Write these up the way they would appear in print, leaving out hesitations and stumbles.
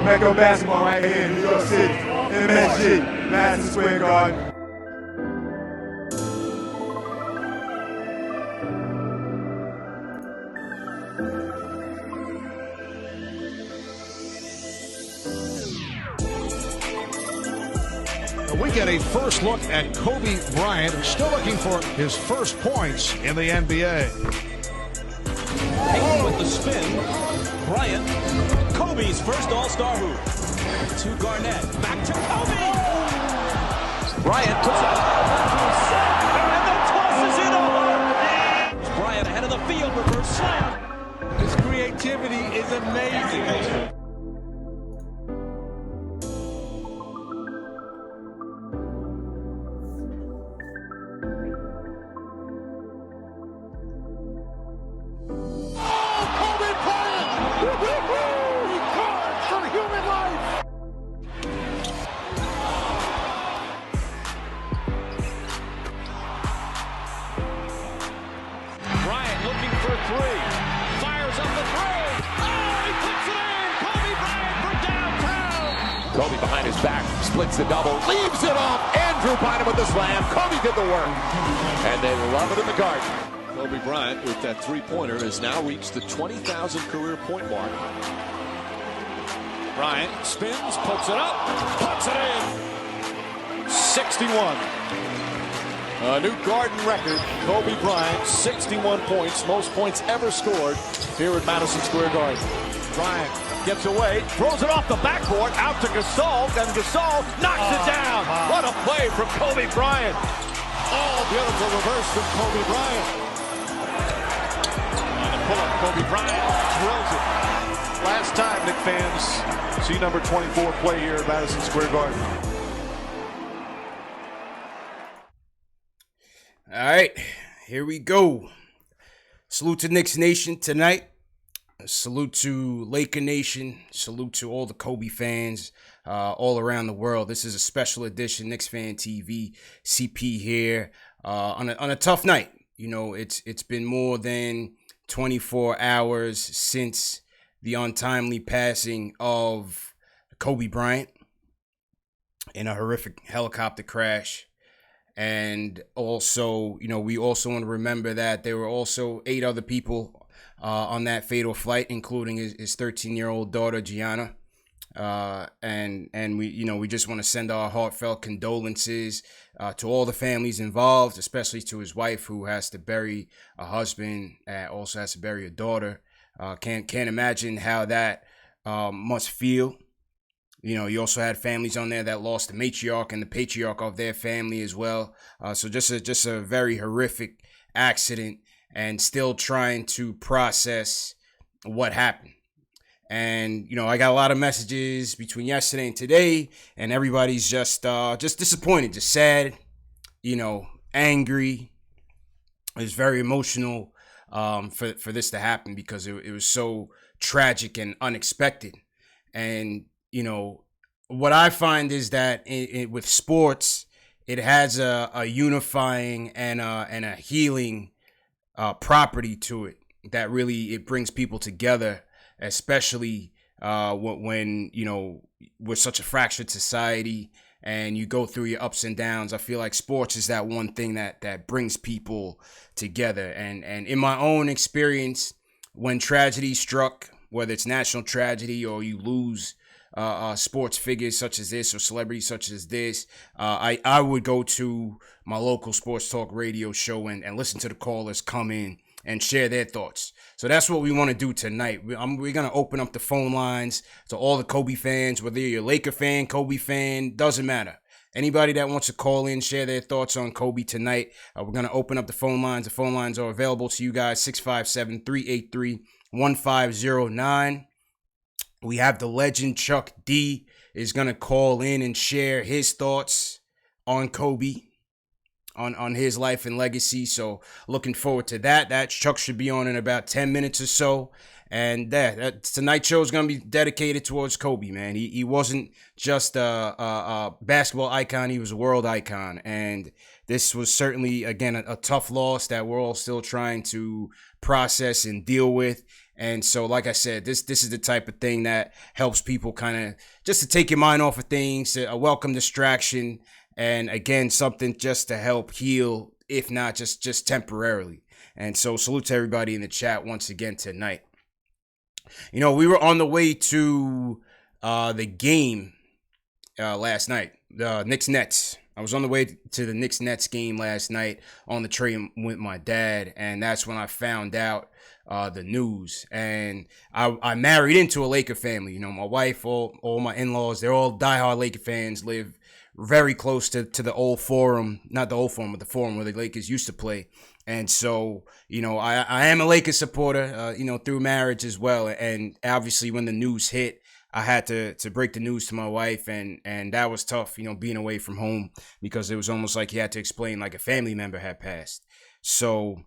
Mecca basketball right here in New York City, MSG, Madison Square Garden. We get a first look at Kobe Bryant, who's still looking for his first points in the NBA. Payton with the spin. Bryant, Kobe's first All-Star hoop. To Garnett, back to Kobe. Bryant puts it and then tosses it over. Bryant ahead of the field, reverse slam. His creativity is amazing. Three. Fires up the three. Oh, he puts it in. Kobe Bryant for downtown. Kobe behind his back, splits the double, leaves it off. Andrew Bynum with the slam. Kobe did the work. And they love it in the garden. Kobe Bryant with that three-pointer has now reached the 20,000 career point mark. Bryant spins, puts it up, puts it in. 61. A new Garden record, Kobe Bryant, 61 points, most points ever scored here at Madison Square Garden. Bryant gets away, throws it off the backboard, out to Gasol, and Gasol knocks it down. What a play from Kobe Bryant. Oh, beautiful reverse from Kobe Bryant. And the pull-up, Kobe Bryant drills it. Last time, Knicks fans, see number 24 play here at Madison Square Garden. All right, here we go. Salute to Knicks Nation tonight. Salute to Laker Nation. Salute to all the Kobe fans all around the world. This is a special edition, KnicksFanTV, CP here on a tough night. You know, it's been more than 24 hours since the untimely passing of Kobe Bryant in a horrific helicopter crash. And also, you know, we also want to remember that there were also 8 other people on that fatal flight, including his 13-year-old daughter, Gianna. And we, you know, we just want to send our heartfelt condolences to all the families involved, especially to his wife, who has to bury a husband, also has to bury a daughter. Can't imagine how that must feel. You know, you also had families on there that lost the matriarch and the patriarch of their family as well. So just a very horrific accident, and still trying to process what happened. And, you know, I got a lot of messages between yesterday and today, and everybody's just disappointed, just sad, you know, angry. It's very emotional for this to happen, because it was so tragic and unexpected. And, you know, what I find is that with sports, it has a unifying and a healing property to it that really it brings people together, especially when you know, we're such a fractured society and you go through your ups and downs. I feel like sports is that one thing that brings people together. And in my own experience, when tragedy struck, whether it's national tragedy or you lose sports figures such as this or celebrities such as this, I would go to my local sports talk radio show and listen to the callers come in and share their thoughts. So that's what we want to do tonight. We're going to open up the phone lines to all the Kobe fans, whether you're a Laker fan, Kobe fan, doesn't matter. Anybody that wants to call in, share their thoughts on Kobe tonight, we're going to open up the phone lines. The phone lines are available to you guys, 657-383-1509. We have the legend Chuck D is going to call in and share his thoughts on Kobe, on his life and legacy. So looking forward to that. That Chuck should be on in about 10 minutes or so. And that tonight's show is going to be dedicated towards Kobe, man. He wasn't just a basketball icon. He was a world icon. And this was certainly, again, a tough loss that we're all still trying to process and deal with. And so, like I said, this is the type of thing that helps people kind of just to take your mind off of things, a welcome distraction, and again, something just to help heal, if not just temporarily. And so, salute to everybody in the chat once again tonight. You know, we were on the way to the game last night, the Knicks-Nets. I was on the way to the Knicks-Nets game last night on the train with my dad, and that's when I found out the news. And I married into a Laker family. You know, my wife, all my in-laws, they're all diehard Laker fans, live very close to the old Forum, not the old Forum, but the Forum where the Lakers used to play. And so, you know, I am a Lakers supporter, you know, through marriage as well. And obviously when the news hit, I had to break the news to my wife, and that was tough, you know, being away from home, because it was almost like you had to explain like a family member had passed. So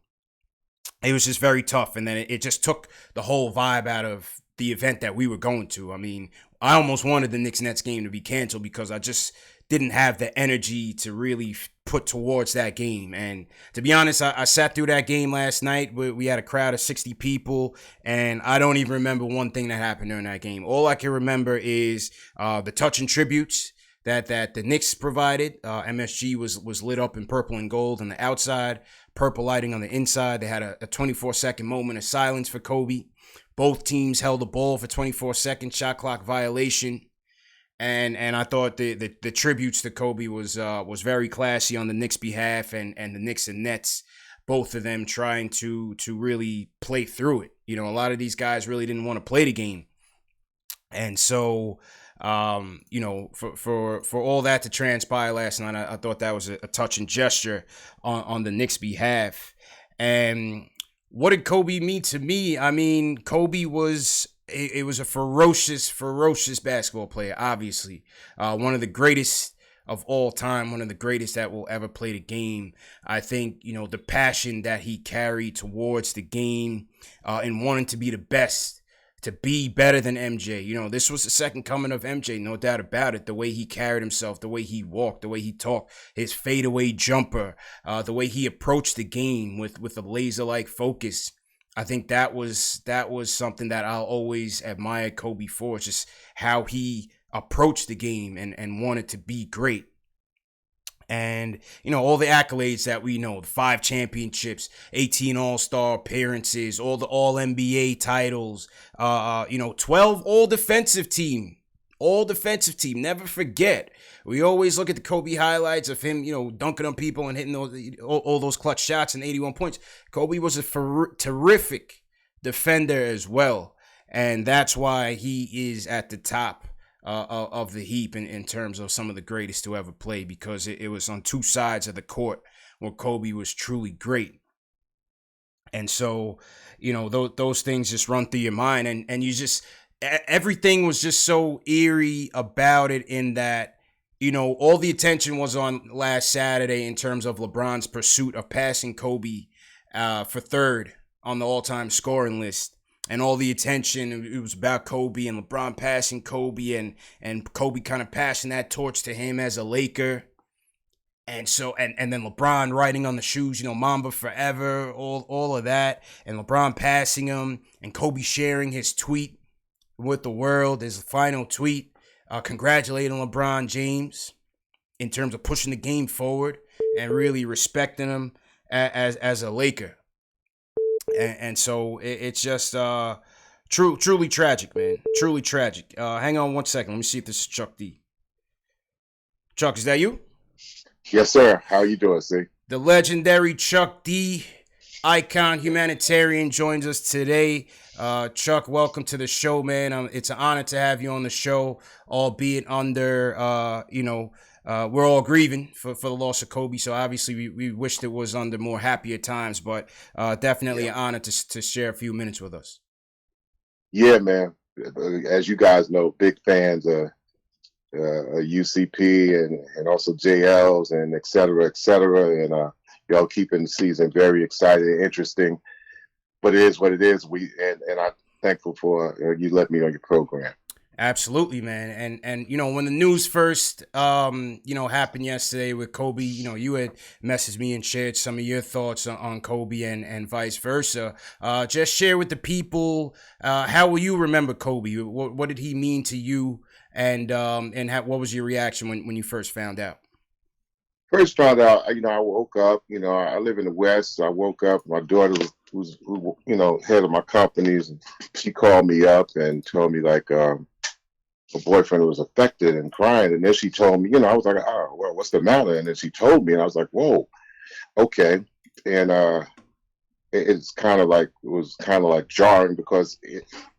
it was just very tough. And then it just took the whole vibe out of the event that we were going to. I mean, I almost wanted the Knicks-Nets game to be canceled because I just didn't have the energy to really put towards that game. And to be honest, I sat through that game last night. We had a crowd of 60 people, and I don't even remember one thing that happened during that game. All I can remember is the touching tributes that the Knicks provided. MSG was lit up in purple and gold on the outside, purple lighting on the inside. They had a 24-second moment of silence for Kobe. Both teams held the ball for 24 seconds, shot clock violation. And I thought the tributes to Kobe was very classy on the Knicks' behalf, and the Knicks and Nets, both of them trying to really play through it. You know, a lot of these guys really didn't want to play the game. And so, you know, for all that to transpire last night, I thought that was a touching gesture on the Knicks' behalf. And what did Kobe mean to me? I mean, Kobe was... It was a ferocious basketball player, obviously. One of the greatest of all time, one of the greatest that will ever play the game. I think, you know, the passion that he carried towards the game and wanting to be the best, to be better than MJ. You know, this was the second coming of MJ, no doubt about it. The way he carried himself, the way he walked, the way he talked, his fadeaway jumper, the way he approached the game with a laser-like focus. I think that was something that I'll always admire Kobe for, just how he approached the game and wanted to be great. And, you know, all the accolades that we know, the 5 championships, 18 All-Star appearances, all the All-NBA titles, you know, 12 All-Defensive Team. Never forget. We always look at the Kobe highlights of him, you know, dunking on people and hitting all those clutch shots and 81 points. Kobe was a terrific defender as well. And that's why he is at the top of the heap in terms of some of the greatest to ever play, because it was on two sides of the court where Kobe was truly great. And so, you know, those things just run through your mind, and you just... Everything was just so eerie about it, in that, you know, all the attention was on last Saturday in terms of LeBron's pursuit of passing Kobe for third on the all-time scoring list. And all the attention, it was about Kobe and LeBron passing Kobe, and Kobe kind of passing that torch to him as a Laker. And so, and then LeBron writing on the shoes, you know, Mamba forever, all of that. And LeBron passing him, and Kobe sharing his tweet with the world, his final tweet, congratulating LeBron James in terms of pushing the game forward and really respecting him as a Laker. And so it's just truly tragic, man. Truly tragic. Hang on one second. Let me see if this is Chuck D. Chuck, is that you? Yes, sir. How are you doing, C? The legendary Chuck D, icon humanitarian, joins us today. Chuck, welcome to the show, man. It's an honor to have you on the show, albeit under, you know, we're all grieving for the loss of Kobe. So obviously we wished it was under more happier times, but definitely an honor to share a few minutes with us. Yeah, man. As you guys know, big fans of UCP and also JLs and et cetera, and y'all keeping the season very exciting and interesting. But it is what it is. And I'm thankful for you letting me on your program. Absolutely, man. And you know, when the news first happened yesterday with Kobe, you know, you had messaged me and shared some of your thoughts on Kobe and vice versa. Just share with the people, how will you remember Kobe? What did he mean to you? And what was your reaction when you first found out? First found out, I woke up, I live in the West. So I woke up, my daughter was head of my companies, and she called me up and told me like, her boyfriend was affected and crying. And then she told me, I was like, oh, well, what's the matter? And then she told me, and I was like, whoa, okay. And it was kind of like jarring because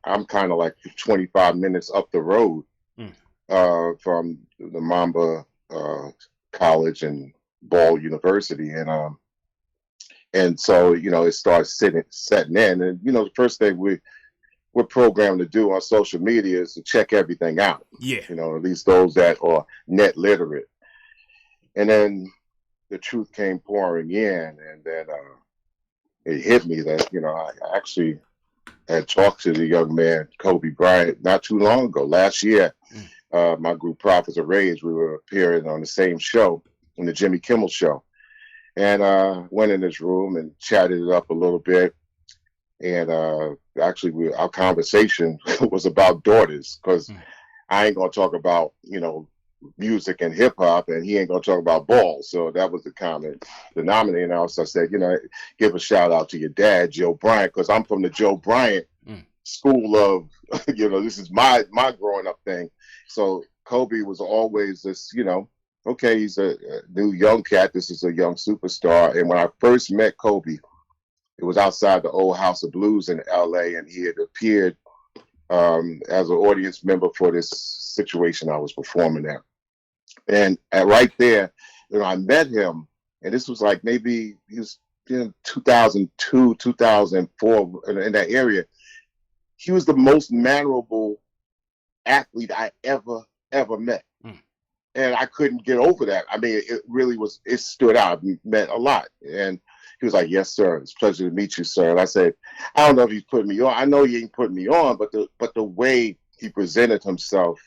I'm kind of like 25 minutes up the road from the Mamba College and Ball University. And so, it starts setting in. And, the first thing we're programmed to do on social media is to check everything out. Yeah. At least those that are net literate. And then the truth came pouring in, and then it hit me that, I actually had talked to the young man, Kobe Bryant, not too long ago. Last year, my group, Prophets of Rage, we were appearing on the same show, on the Jimmy Kimmel show. And went in his room and chatted it up a little bit. And actually, our conversation was about daughters, because I ain't going to talk about, music and hip hop, and he ain't going to talk about ball. So that was the common denominator. And also I said, give a shout out to your dad, Joe Bryant, because I'm from the Joe Bryant school of, this is my growing up thing. So Kobe was always this, okay, he's a new young cat. This is a young superstar. And when I first met Kobe, it was outside the old House of Blues in LA, and he had appeared as an audience member for this situation I was performing at. And right there, I met him, and this was like maybe he was 2002, 2004, in that area. He was the most memorable athlete I ever met. And I couldn't get over that. I mean, it really it stood out. It meant a lot. And he was like, yes, sir. It's a pleasure to meet you, sir. And I said, I don't know if he's putting me on. I know he ain't putting me on, but the way he presented himself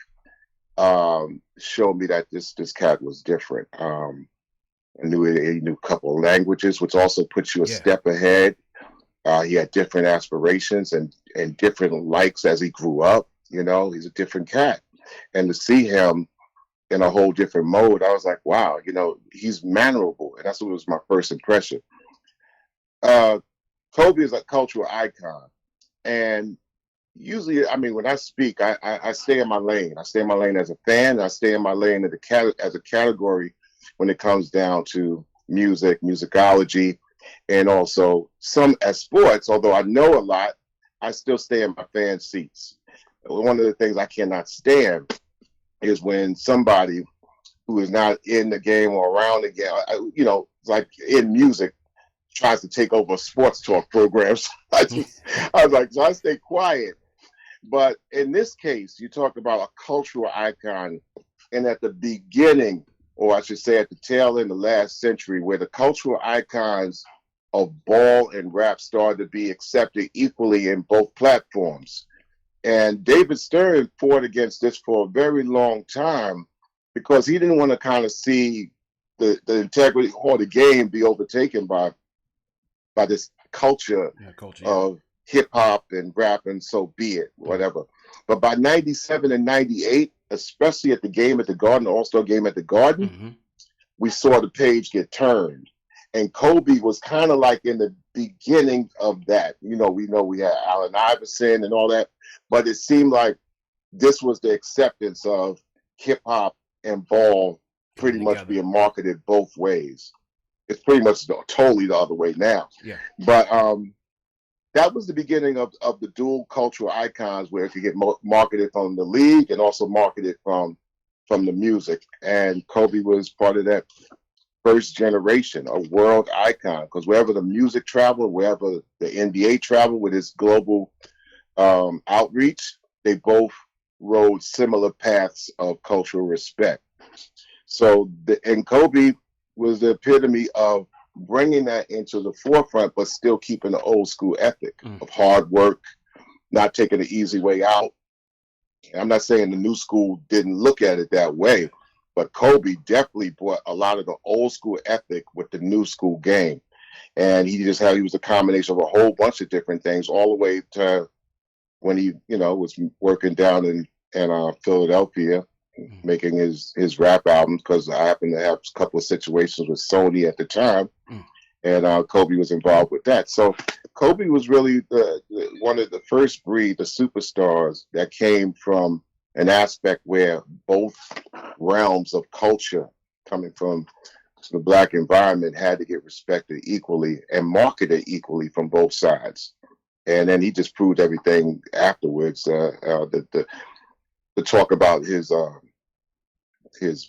showed me that this cat was different. He knew a couple of languages, which also puts you a step ahead. He had different aspirations and different likes as he grew up. He's a different cat. And to see him in a whole different mode, I was like, wow, he's mannerable. And that's what was my first impression. Kobe is a cultural icon. And usually, I mean, when I speak, I stay in my lane. I stay in my lane as a fan. I stay in my lane as a category when it comes down to music, musicology, and also some as sports. Although I know a lot, I still stay in my fan seats. One of the things I cannot stand is when somebody who is not in the game or around the game, like in music, tries to take over a sports talk program. So I was like, so I stay quiet. But in this case, you talk about a cultural icon, and at the beginning, or I should say at the tail end of the last century, where the cultural icons of ball and rap started to be accepted equally in both platforms. And David Stern fought against this for a very long time because he didn't want to kind of see the integrity or the game be overtaken by this culture of hip hop and rap, and so be it, whatever. But by 97 and 98, especially at the game at the Garden, the All-Star game at the Garden, we saw the page get turned. And Kobe was kind of like in the beginning of that. We know we had Allen Iverson and all that, but it seemed like this was the acceptance of hip hop and ball pretty much being marketed both ways. It's pretty much totally the other way now. Yeah. But that was the beginning of the dual cultural icons, where it could get marketed from the league and also marketed from the music. And Kobe was part of that first generation, a world icon, because wherever the music traveled, wherever the NBA traveled with its global outreach, they both rode similar paths of cultural respect. So, and Kobe was the epitome of bringing that into the forefront, but still keeping the old school ethic of hard work, not taking the easy way out, I'm not saying the new school didn't look at it that way, but Kobe definitely brought a lot of the old school ethic with the new school game. And he was a combination of a whole bunch of different things, all the way to when he, was working down in Philadelphia, making his rap albums, because I happened to have a couple of situations with Sony at the time, and Kobe was involved with that. So Kobe was really one of the first breed, the superstars that came from an aspect where both realms of culture, coming from the Black environment, had to get respected equally and marketed equally from both sides. And then he just proved everything afterwards. The talk about his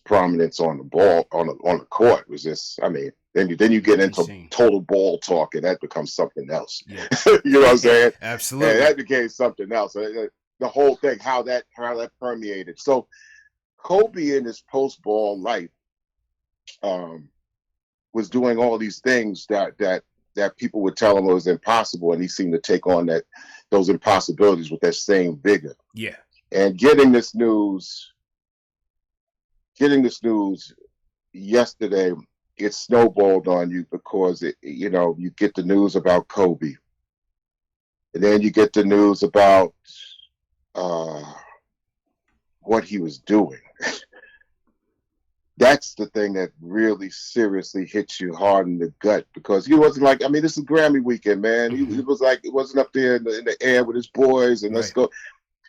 prominence on the ball, on the court, was just, I mean, then you get into total ball talk, and that becomes something else. Yeah. You know what I'm saying? Absolutely. And that became something else. The whole thing, how that permeated. So Kobe in his post-ball life was doing all these things that people would tell him was impossible, and he seemed to take on those impossibilities with that same vigor. Yeah. And getting this news yesterday, it snowballed on you, because you get the news about Kobe, and then you get the news about what he was doing. That's the thing that really seriously hits you hard in the gut, because he wasn't like, I mean, this is Grammy weekend, man. He was like, it wasn't up there in the air with his boys and let's go.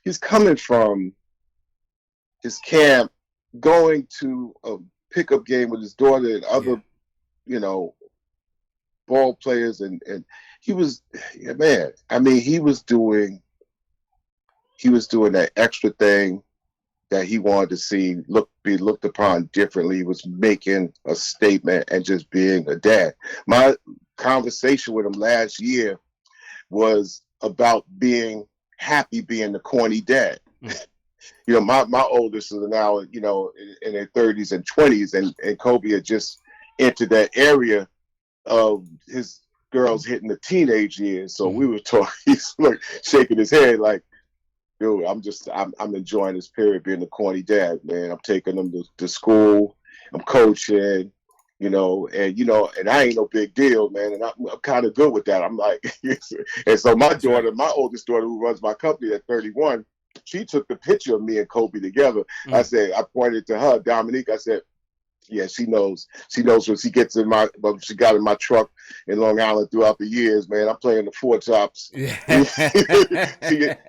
He's coming from his camp, going to a pickup game with his daughter and other, ball players, and he was, man. I mean, he was doing that extra thing that he wanted to see be looked upon differently. He was making a statement and just being a dad. My conversation with him last year was about being happy being the corny dad. My oldest is now, in their 30s and 20s, and Kobe had just entered that area of his girls hitting the teenage years. So we were talking, he's like shaking his head like, dude, I'm enjoying this period being the corny dad, man. I'm taking them to school, I'm coaching, and I ain't no big deal, man. And I'm kind of good with that. I'm like, and so my oldest daughter, who runs my company at 31, she took the picture of me and Kobe together. I pointed to her, Dominique. I said, yeah, she knows when she gets she got in my truck in Long Island throughout the years, man. I'm playing the four tops. Yeah.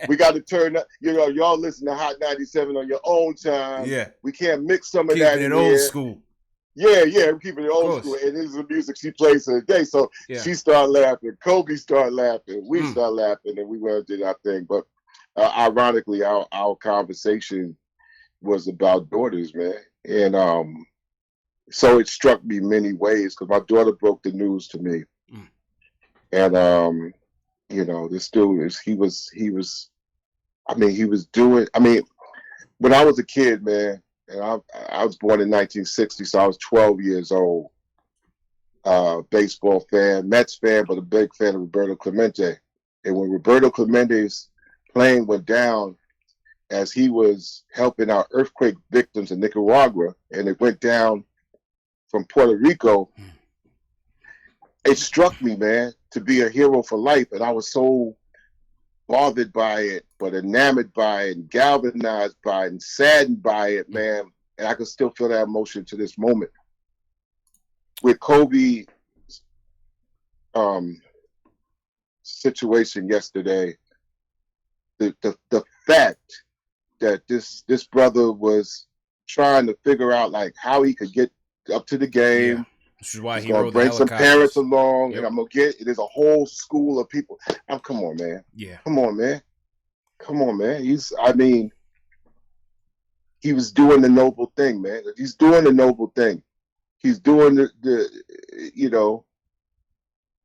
We got to turn up, y'all listen to Hot 97 on your own time. Yeah. We can't mix some of that in old school. Yeah, I'm keeping it old school. And this is the music she plays to the day. So she started laughing. Kobe started laughing. We started laughing, and we went and did our thing. But ironically, our conversation was about daughters, man. And so it struck me many ways, because my daughter broke the news to me. And this dude he was doing, when I was a kid, man, and I was born in 1960, so I was 12 years old. Baseball fan, Mets fan, but a big fan of Roberto Clemente. And when Roberto Clemente's plane went down, as he was helping our earthquake victims in Nicaragua, and it went down from Puerto Rico, it struck me, man, to be a hero for life. And I was so bothered by it, but enamored by it, and galvanized by it, and saddened by it, man. And I can still feel that emotion to this moment. With Kobe situation yesterday, the fact that this brother was trying to figure out like how he could get up to the game. This is why he rode bring some parents along, and I'm gonna there's a whole school of people. Come on, man. Yeah. Come on, man. He was doing the noble thing, man. He's doing the noble thing. He's doing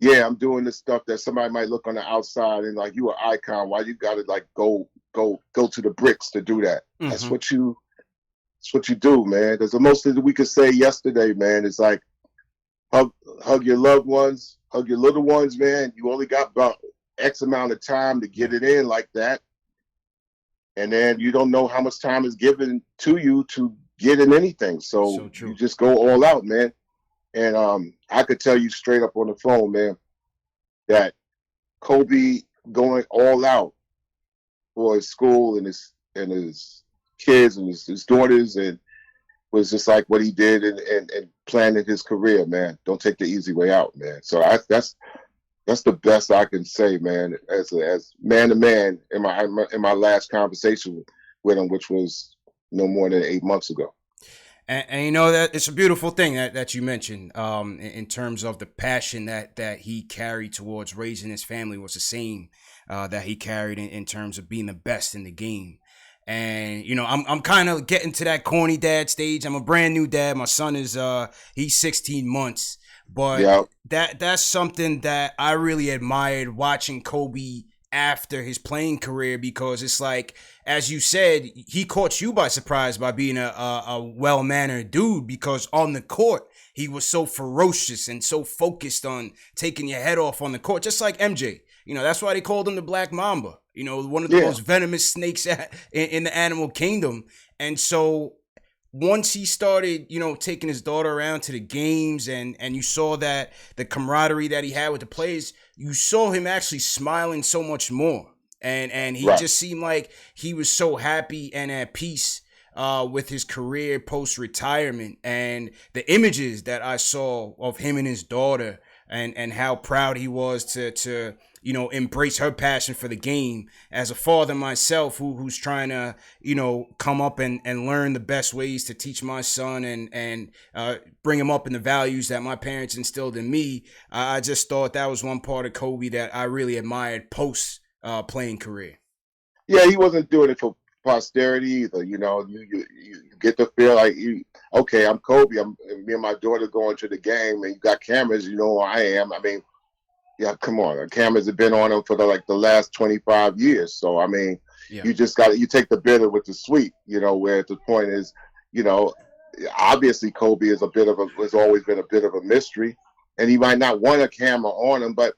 I'm doing this stuff that somebody might look on the outside and like, you an icon. Why you gotta like go to the bricks to do that? That's what you do, man. That's the most that we could say yesterday, man. It's like hug your loved ones, hug your little ones, man. You only got about X amount of time to get it in like that. and then you don't know how much time is given to you to get in anything. So So true. you just go all out, man. And I could tell you straight up on the phone, man, that Kobe going all out for his school and his kids and his daughters, and was just like what he did and planning his career, man. Don't take the easy way out, man. So that's the best I can say, man, as man to man in my last conversation with him, which was no more than 8 months ago. And you know that it's a beautiful thing that you mentioned in terms of the passion that he carried towards raising his family was the same that he carried in terms of being the best in the game. And you know, I'm kind of getting to that corny dad stage. I'm a brand new dad. My son is he's 16 months, but that's something that I really admired watching Kobe after his playing career, because it's like, as you said, he caught you by surprise by being a well-mannered dude, because on the court he was so ferocious and so focused on taking your head off on the court, just like MJ. You know, that's why they called him the Black Mamba. You know, one of the most venomous snakes in the animal kingdom. And so once he started, you know, taking his daughter around to the games, and you saw that the camaraderie that he had with the players, you saw him actually smiling so much more. And he just seemed like he was so happy and at peace with his career post-retirement. And the images that I saw of him and his daughter, and how proud he was to you know, embrace her passion for the game. As a father myself, who's trying to, you know, come up and learn the best ways to teach my son and bring him up in the values that my parents instilled in me, I just thought that was one part of Kobe that I really admired post playing career. Yeah, he wasn't doing it for posterity either. You know, you get to feel like okay, I'm Kobe. Me and my daughter going to the game, and you got cameras. You know who I am. I mean, yeah, come on. The cameras have been on him for the last 25 years. So I mean, you just you take the bitter with the sweet. You know, where the point is, you know, obviously Kobe is has always been a bit of a mystery, and he might not want a camera on him, but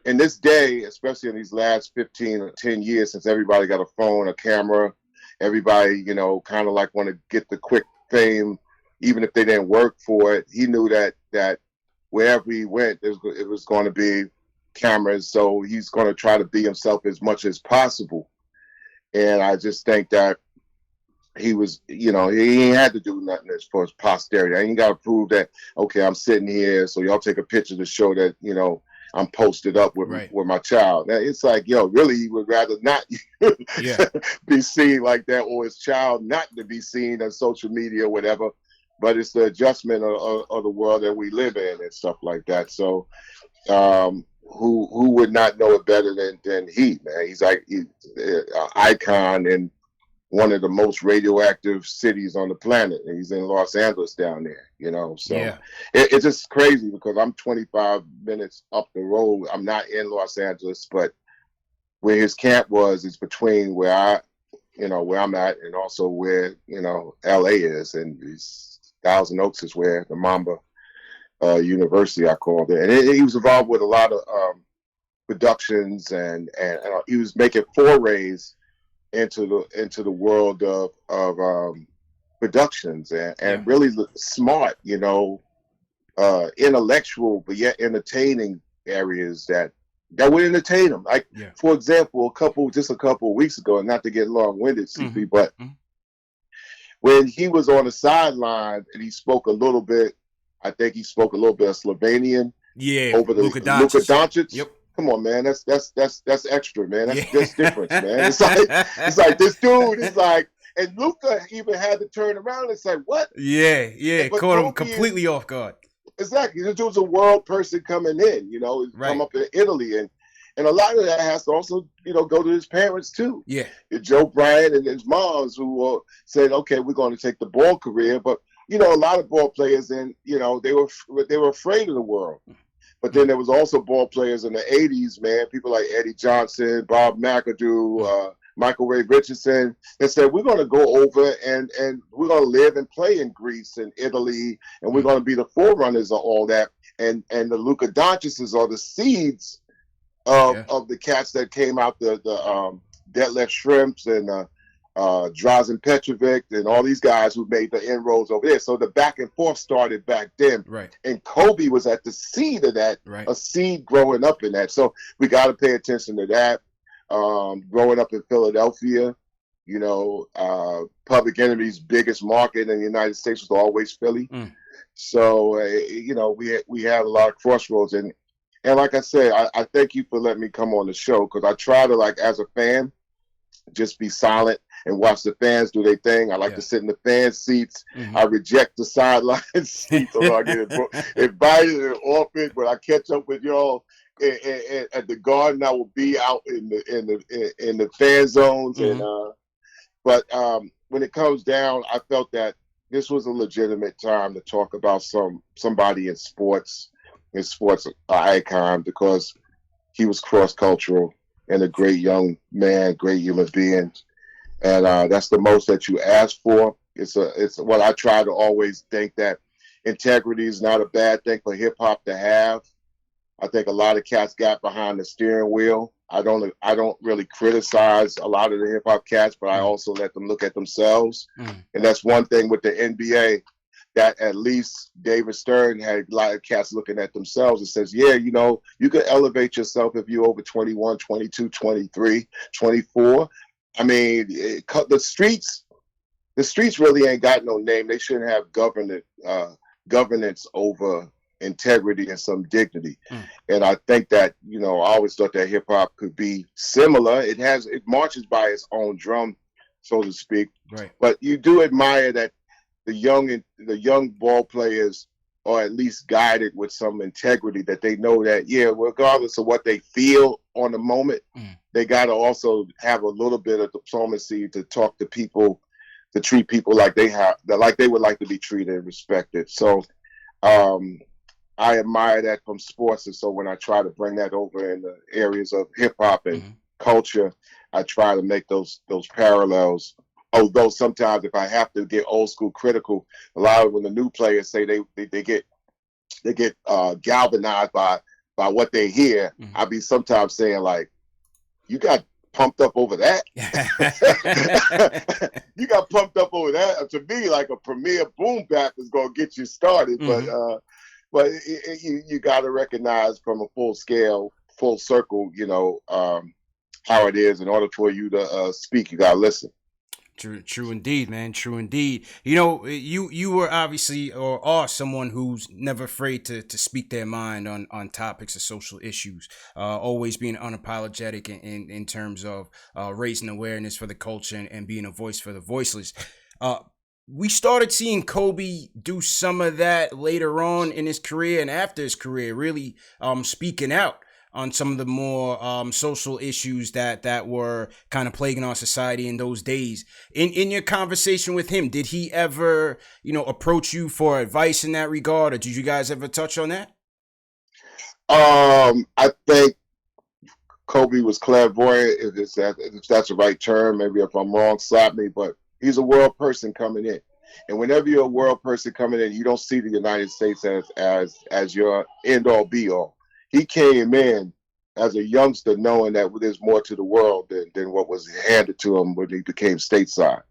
in this day, especially in these last 15 or 10 years, since everybody got a phone, a camera, everybody, you know, kind of like want to get the quick fame, even if they didn't work for it. He knew that wherever he went, it was going to be cameras. So he's going to try to be himself as much as possible. And I just think that he was, you know, he ain't had to do nothing as far as posterity. I ain't got to prove that, okay, I'm sitting here, so y'all take a picture to show that, you know, I'm posted up with my child. Now, it's like, yo, really, he would rather not be seen like that, or his child not to be seen on social media or whatever. But it's the adjustment of the world that we live in and stuff like that. So who would not know it better than he, man? He's like an icon in one of the most radioactive cities on the planet, and he's in Los Angeles down there, you know. So it's just crazy because I'm 25 minutes up the road. I'm not in Los Angeles, but where his camp was is between where I'm at, and also where, you know, LA is, and Thousand Oaks is where the Mamba University, I called it, and he was involved with a lot of productions, and he was making forays into the world of productions, and really smart, you know, intellectual but yet entertaining areas that would entertain them. Like for example, just a couple of weeks ago, and not to get long-winded, CP, but when he was on the sideline and he spoke a little bit, I think he spoke a little bit of Slovenian over the Luka Doncic. Yep. Come on, man. That's extra, man. That's different, man. It's like this dude is like, and Luka even had to turn around and say, "What?" Yeah. Caught him completely off guard. Exactly. This dude's a world person coming in, you know, come up in Italy, and a lot of that has to also, you know, go to his parents too. Yeah. Joe Bryant and his moms who said, "Okay, we're going to take the ball career," but you know, a lot of ball players, and you know, they were afraid of the world. But then there was also ball players in the 80s, man, people like Eddie Johnson, Bob McAdoo, Michael Ray Richardson, that said, we're going to go over and we're going to live and play in Greece and Italy, and we're going to be the forerunners of all that. And the Luka Doncic's are the seeds of the cats that came out, the Detlef Shrimps and Drazen Petrovic and all these guys who made the inroads over there. So the back and forth started back then. Right. And Kobe was at the seed of that, Right. a seed growing up in that. So we got to pay attention to that. Growing up in Philadelphia, you know, Public Enemy's biggest market in the United States was always Philly. So, you know, we had a lot of crossroads. And like I said, I thank you for letting me come on the show, because I try to, like, as a fan, just be silent and watch the fans do their thing. I like to sit in the fan seats. I reject the sideline seats, although I get invited and offered. But I catch up with y'all at the Garden. I will be out in the fan zones. And but when it comes down, I felt that this was a legitimate time to talk about somebody in sports icon, because he was cross-cultural and a great young man, great human being. And that's the most that you ask for. It's what I try to always think, that integrity is not a bad thing for hip hop to have. I think a lot of cats got behind the steering wheel. I don't really criticize a lot of the hip hop cats, but I also let them look at themselves. And that's one thing with the NBA, that at least David Stern had a lot of cats looking at themselves and says, yeah, you know, you could elevate yourself if you're over 21, 22, 23, 24. I mean, the streets really ain't got no name. They shouldn't have governance over integrity and some dignity. And I think that, you know, I always thought that hip hop could be similar. It marches by its own drum, so to speak. Right. But you do admire that the young ball players are at least guided with some integrity, that they know that, yeah, regardless of what they feel on the moment, they got to also have a little bit of diplomacy to talk to people, to treat people like they would like to be treated and respected. So I admire that from sports. And so when I try to bring that over in the areas of hip hop and culture, I try to make those parallels. Although sometimes if I have to get old school critical, a lot of when the new players say they get galvanized by what they hear, I'll be sometimes saying, like, you got pumped up over that. You got pumped up over that. To me, like a premier boom bap is gonna get you started, but you got to recognize from a full circle, you know, how it is. In order for you to speak, you got to listen. True indeed, man. True indeed. You know, you were obviously, or are, someone who's never afraid to speak their mind on topics of social issues. Always being unapologetic in terms of raising awareness for the culture and being a voice for the voiceless. We started seeing Kobe do some of that later on in his career and after his career, really speaking out on some of the more social issues that were kind of plaguing our society in those days. In your conversation with him, did he ever, you know, approach you for advice in that regard, or did you guys ever touch on that? I think Kobe was clairvoyant, if that's the right term. Maybe if I'm wrong, slap me, but he's a world person coming in. And whenever you're a world person coming in, you don't see the United States as your end all be all. He came in as a youngster knowing that there's more to the world than what was handed to him when he became stateside.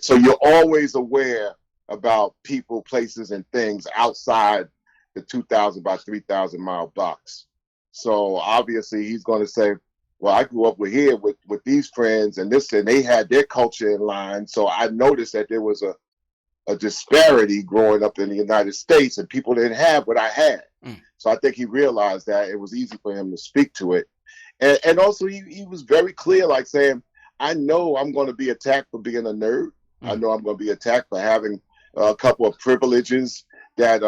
So you're always aware about people, places, and things outside the 2,000 by 3,000 mile box. So obviously he's going to say, well, I grew up with these friends and they had their culture in line. So I noticed that there was a disparity growing up in the United States, and people didn't have what I had. So I think he realized that it was easy for him to speak to it. And also he was very clear, like saying, I know I'm going to be attacked for being a nerd. I know I'm going to be attacked for having a couple of privileges that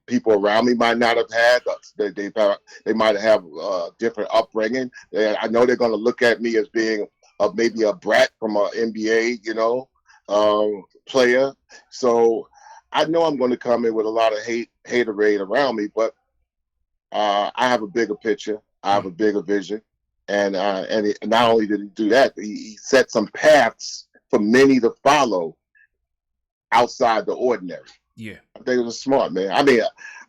people around me might not have had. They might have different upbringing. And I know they're going to look at me as being maybe a brat from an NBA, you know, player. So I know I'm going to come in with a lot of haterade around me, but I have a bigger picture. I have a bigger vision. And not only did he do that, he set some paths for many to follow outside the ordinary. Yeah. I think it was smart, man. I mean,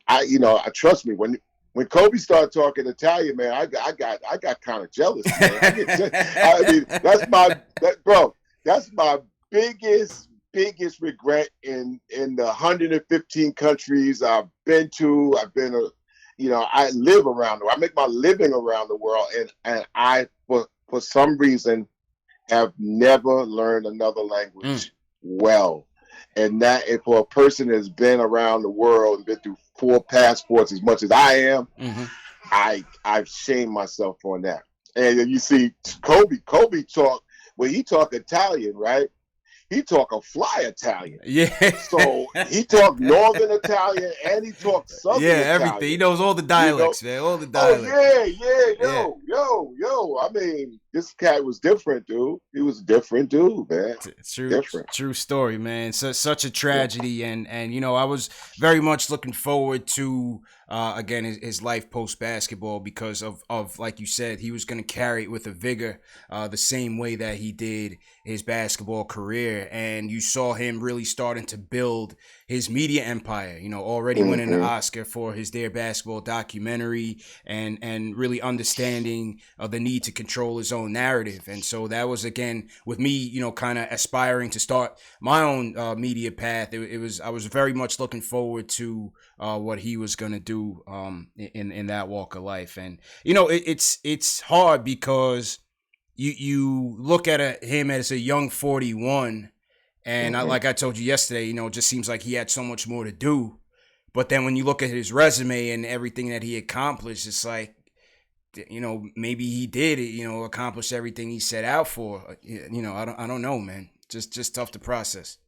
I trust me, when when Kobe started talking Italian, man, I got kind of jealous, man. I mean, that's my biggest regret in the 115 countries I've been to. I live around the world. I make my living around the world, and I for some reason have never learned another language well. And that, if for a person that's been around the world and been through 4 passports as much as I am, I've shamed myself on that. And you see, Kobe talk, when he talk Italian, right? He talk a fly Italian. Yeah. So he talk Northern Italian and he talk Southern Italian. Everything. He knows all the dialects, man. All the dialects. Oh, yo. I mean, this cat was different, dude. He was a different dude, man. True story, man. Such a tragedy. And I was very much looking forward to, again, his life post-basketball because of, like you said, he was going to carry it with a vigor the same way that he did his basketball career. And you saw him really starting to build his media empire, already winning an Oscar for his Dear Basketball documentary and really understanding the need to control his own narrative. And so that was, again, with me, kind of aspiring to start my own media path. I was very much looking forward to what he was going to do in that walk of life. And, it's hard because you look at him as a young 41, and like I told you yesterday, it just seems like he had so much more to do. But then when you look at his resume and everything that he accomplished, it's like, maybe he did, accomplish everything he set out for. I don't know, man. Just tough to process.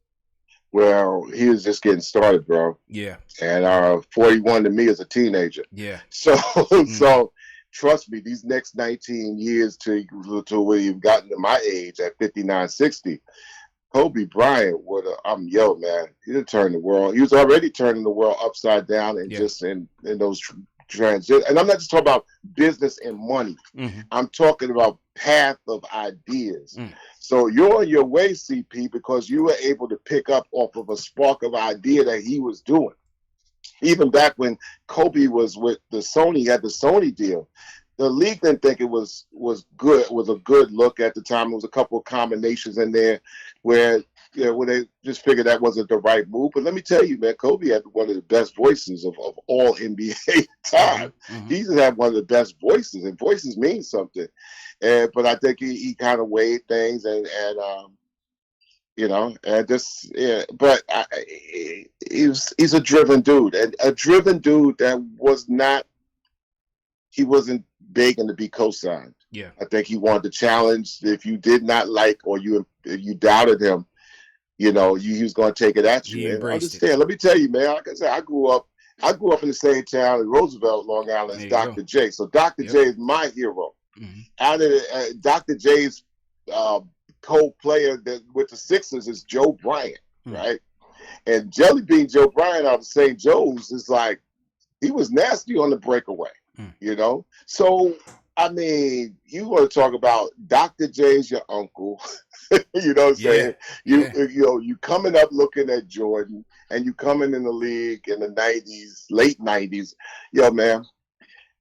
Well, he was just getting started, bro. Yeah. And 41 to me is a teenager. Yeah. So trust me, these next 19 years to where you've gotten to my age at 59, 60, Kobe Bryant man, he done turned the world. He was already turning the world upside down and just in those transitions. And I'm not just talking about business and money. I'm talking about path of ideas. So you're on your way, CP, because you were able to pick up off of a spark of idea that he was doing. Even back when Kobe was with the Sony, had the Sony deal, the league didn't think it was good. It was a good look at the time. There was a couple of combinations in there where they just figured that wasn't the right move. But let me tell you, man, Kobe had one of the best voices of all NBA time. He just had one of the best voices, and voices mean something. But I think he kind of weighed things but he's a driven dude, and a driven dude that he wasn't begging to be co-signed. Yeah. I think he wanted to challenge. If you did not like or you doubted him, he was going to take it at you. And understand. Let me tell you, man. Like I said, I grew up in the same town in Roosevelt, Long Island, as Dr. J. So Dr. J is my hero. Out of Dr. J's co-player with the Sixers is Joe Bryant, right? And Jelly Bean Joe Bryant out of St. Joe's is like, he was nasty on the breakaway, So, I mean, you want to talk about Dr. J's your uncle, you know what I'm saying? You coming up looking at Jordan, and you coming in the league in the 90s, late 90s. Yo, man,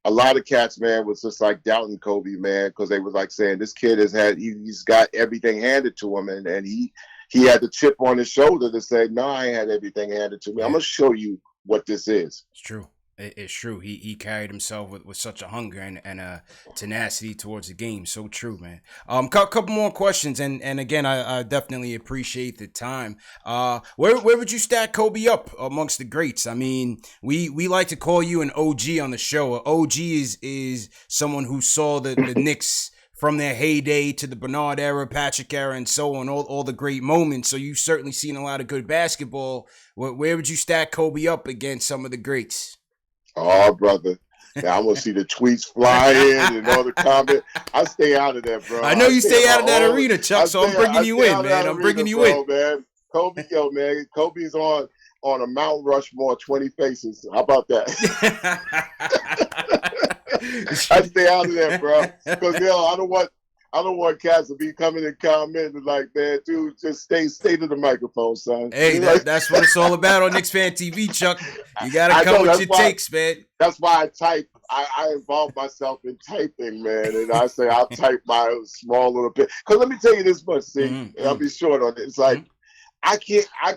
a lot of cats, man, was just like doubting Kobe, man, because they was like saying this kid he's got everything handed to him, and he had the chip on his shoulder to say, no, I ain't had everything handed to me. I'm gonna show you what this is. It's true. It's true. He carried himself with such a hunger and a tenacity towards the game. So true, man. Couple more questions, and again, I definitely appreciate the time. Where would you stack Kobe up amongst the greats? I mean, we like to call you an OG on the show. An OG is someone who saw the Knicks from their heyday to the Bernard era, Patrick era, and so on, all the great moments. So you've certainly seen a lot of good basketball. Where would you stack Kobe up against some of the greats? Oh, brother. Now I'm going to see the tweets fly in and all the comments. I stay out of that, bro. I know you stay out of that arena, Chuck, so I'm bringing you in, man. I'm bringing you in. Man. Kobe, man. Kobe's on a Mount Rushmore, 20 faces. How about that? I stay out of that, bro. Because, I don't want cats to be coming and commenting like, man, dude, just stay to the microphone, son. Hey, that's what it's all about on KnicksFanTV, Chuck. You got to come with your takes, man. That's why I type I involve myself in typing, man, and I say I'll type my small little bit. Because let me tell you this much, see, and I'll be short on it. It's like I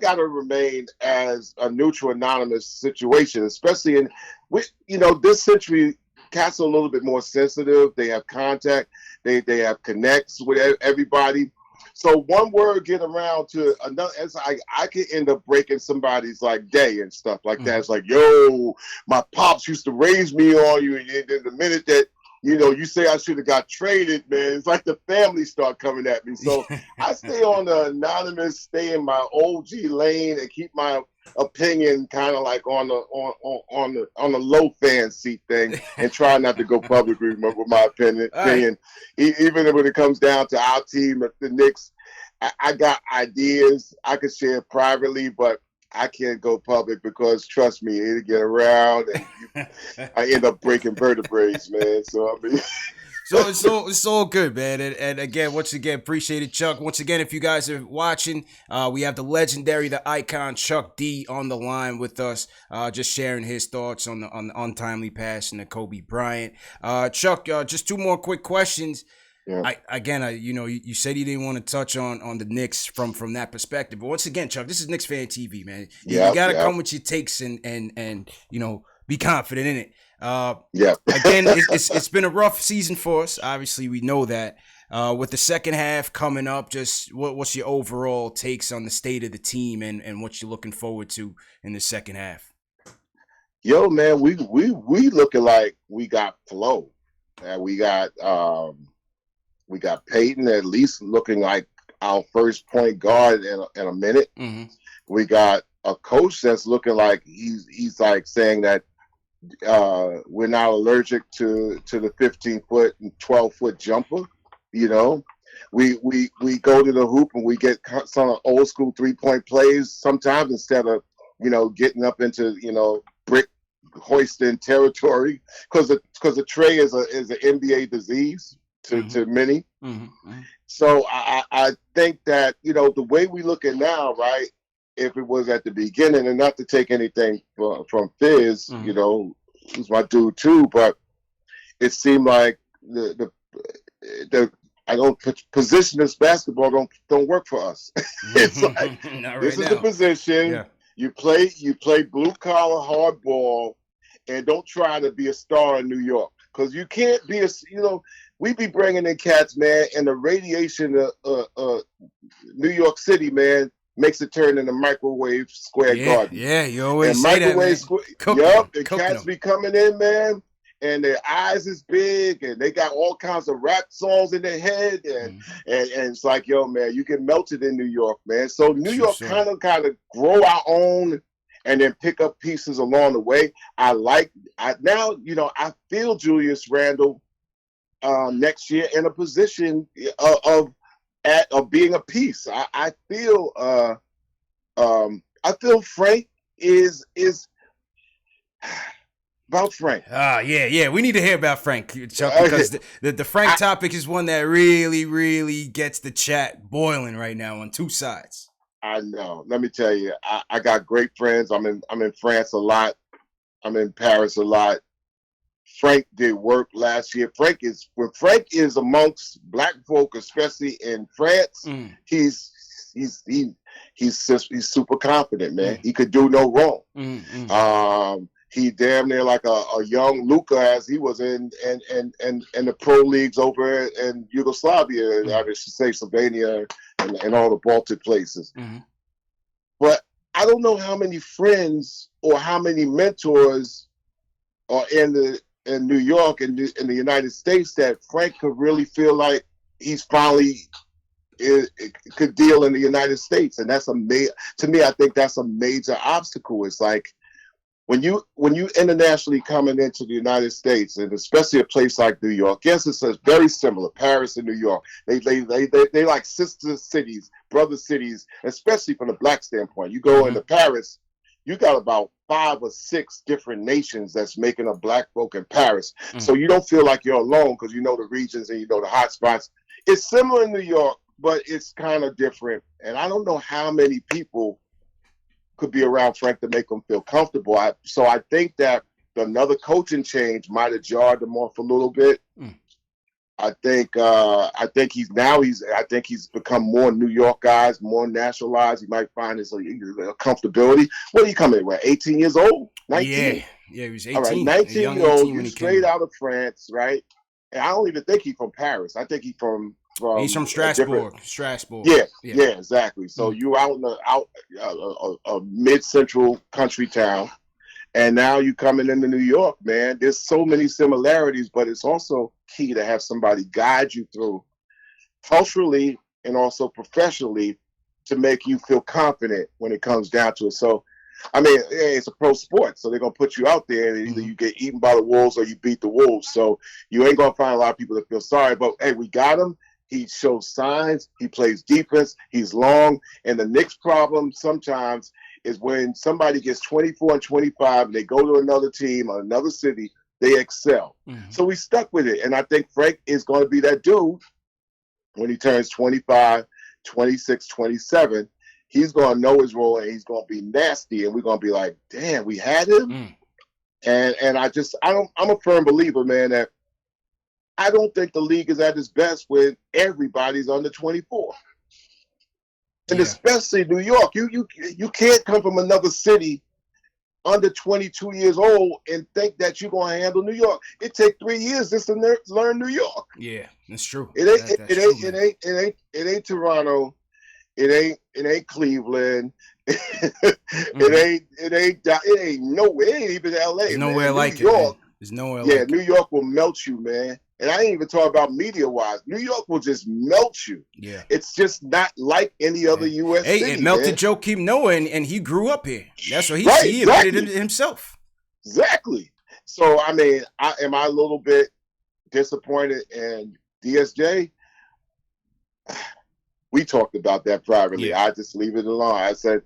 gotta remain as a neutral, anonymous situation, especially this century. Cats are a little bit more sensitive. They have contact. They have connects with everybody. So one word get around to another. It's like I could end up breaking somebody's like day and stuff like that. It's like, yo, my pops used to raise me on you, and then the minute that you say I should have got traded, man, it's like the family start coming at me. So I stay on the anonymous, stay in my OG lane, and keep my opinion kind of like on the low fan seat thing, and try not to go public with my opinion. Right. Even when it comes down to our team, the Knicks, I got ideas I could share privately, but I can't go public because, trust me, it'll get around, and I end up breaking vertebrae, man. So I mean. So it's all good, man. And again, once again, appreciate it, Chuck. Once again, if you guys are watching, we have the legendary, the icon, Chuck D on the line with us, just sharing his thoughts on the untimely passing of Kobe Bryant. Chuck, just two more quick questions. Yeah. You said you didn't want to touch on the Knicks from that perspective, but once again, Chuck, this is Knicks Fan TV, man. You got to come with your takes and be confident in it. Again, it's been a rough season for us. Obviously, we know that. With the second half coming up, just what's your overall takes on the state of the team and what you're looking forward to in the second half? Yo, man, we looking like we got flow, and we got Peyton at least looking like our first point guard in a minute. Mm-hmm. We got a coach that's looking like he's like saying that we're not allergic to the 15-foot and 12-foot jumper. We go to the hoop and we get some old school 3-point plays sometimes instead of getting up into brick hoisting territory, because the tray is an NBA disease to many. Mm-hmm. So I think that the way we look at now, right? If it was at the beginning, and not to take anything from Fizz, who's my dude too, but it seemed like the positionless basketball don't work for us. It's like this is the position. Yeah. You play blue collar hard ball, and don't try to be a star in New York, because you can't be we be bringing in cats, man, and the radiation of New York City, man, makes it turn into microwave square garden. Yeah, you always say that, man. The cats be coming in, man, and their eyes is big, and they got all kinds of rap songs in their head, and it's like, yo, man, you get melted in New York, man. So New York kind of grow our own, and then pick up pieces along the way. I feel Julius Randle next year in a position of being a piece. I feel Frank is about Frank. Yeah. We need to hear about Frank, Chuck, because the Frank topic is one that really, really gets the chat boiling right now on two sides. I know. Let me tell you, I got great friends. I'm in France a lot. I'm in Paris a lot. Frank did work last year. When Frank is amongst black folk, especially in France, he's super confident, man. He could do no wrong. He damn near like a young Luka, as he was in the pro leagues over in Yugoslavia, I should say Slovenia and all the Baltic places. Mm-hmm. But I don't know how many friends or how many mentors are in New York and in the United States that Frank could really feel like he's finally could deal in the United States. And that's to me, I think that's a major obstacle. It's like when you internationally coming into the United States, and especially a place like New York, yes, it's very similar. Paris and New York, they like sister cities, brother cities, especially from the black standpoint. You go into Paris, you got about 5 or 6 different nations that's making a black folk in Paris. So you don't feel like you're alone, because you know the regions and you know the hot spots. It's similar in New York, but it's kind of different. And I don't know how many people could be around Frank to make them feel comfortable. So I think that another coaching change might have jarred them off a little bit. I think he's become more New York guys, more nationalized. He might find his comfortability. What are you coming in? 18 years old? 19? Yeah, he was 18. All right, 19-year-old, you straight out of France, right? And I don't even think he's from Paris. I think he's from he's from Strasbourg. Strasbourg. Yeah, exactly. So you out in a mid-central country town, and now you coming into New York, man. There's so many similarities, but it's also key to have somebody guide you through culturally and also professionally to make you feel confident when it comes down to it. So, I mean, it's a pro sport, so they're going to put you out there, and either you get eaten by the wolves or you beat the wolves. So you ain't going to find a lot of people that feel sorry, but hey, we got him. He shows signs. He plays defense. He's long. And the Knicks problem sometimes is when somebody gets 24 and 25 and they go to another team or another city, they excel. So we stuck with it. And I think Frank is going to be that dude when he turns 25, 26, 27. He's going to know his role, and he's going to be nasty. And we're going to be like, damn, we had him. And I'm a firm believer, man, that I don't think the league is at its best when everybody's under 24. And especially New York. You can't come from another city under 22 years old and think that you're going to handle New York. It takes 3 years just to learn New York. Yeah, that's true. It ain't Toronto. It ain't Cleveland. it ain't nowhere. It ain't even LA. There's nowhere like New York, it. Man. There's nowhere like it. New York will melt you, man. And I ain't even talk about media-wise. New York will just melt you. Yeah. It's just not like any other U.S. city. It melted Joakim Noah, and he grew up here. That's what he admitted it himself. Exactly. So, I mean, am I a little bit disappointed in DSJ? We talked about that privately. I just leave it alone. I said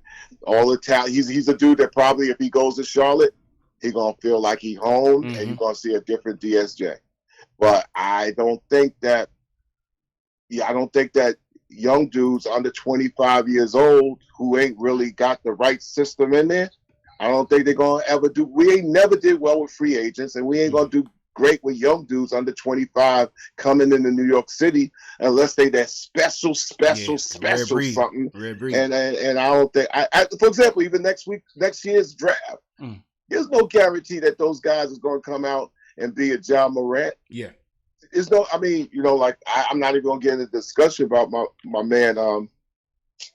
all the talent. He's a dude that probably, if he goes to Charlotte, he's going to feel like he home, and you're going to see a different DSJ. But I don't think that young dudes under 25 years old who ain't really got the right system in there, I don't think they're going to ever do. We ain't never did well with free agents, and we ain't going to do great with young dudes under 25 coming into New York City unless they that special something. And I don't think, for example, even next year's draft, there's no guarantee that those guys is going to come out and be a John Morant. Yeah. It's no, I mean, like I'm not even gonna get into a discussion about my man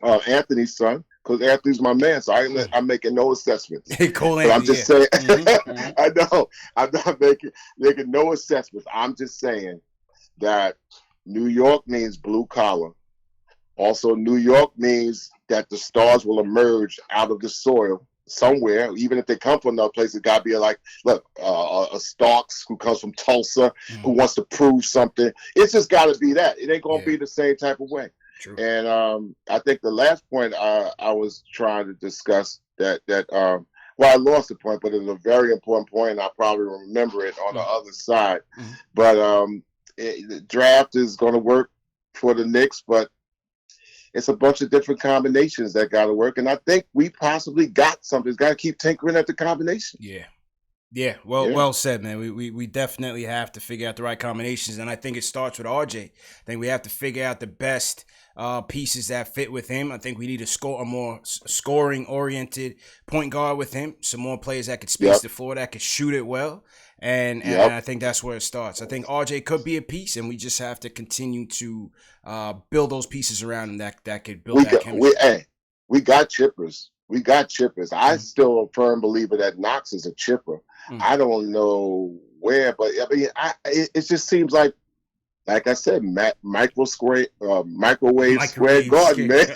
Anthony's son, because Anthony's my man, so I'm making no assessments. But I'm just saying, I know I'm not making no assessments. I'm just saying that New York means blue collar. Also, New York means that the stars will emerge out of the soil somewhere, even if they come from another place. It got to be a Starks who comes from Tulsa, who wants to prove something. It's just got to be that. It ain't going to be the same type of way. True. And I think the last point I was trying to discuss I lost the point, but it's a very important point, and I'll probably remember it on the other side. But the draft is going to work for the Knicks, but it's a bunch of different combinations that got to work. And I think we possibly got something. Got to keep tinkering at the combination. Yeah. Well said, man. We definitely have to figure out the right combinations. And I think it starts with RJ. I think we have to figure out the best pieces that fit with him. I think we need a more scoring-oriented point guard with him. Some more players that could space the floor, that could shoot it well. And I think that's where it starts. I think RJ could be a piece, and we just have to continue to build those pieces around him that could build that chemistry. We got chippers. I still a firm believer that Knox is a chipper. I don't know where, but I mean, it just seems like I said, microwave square garden, man.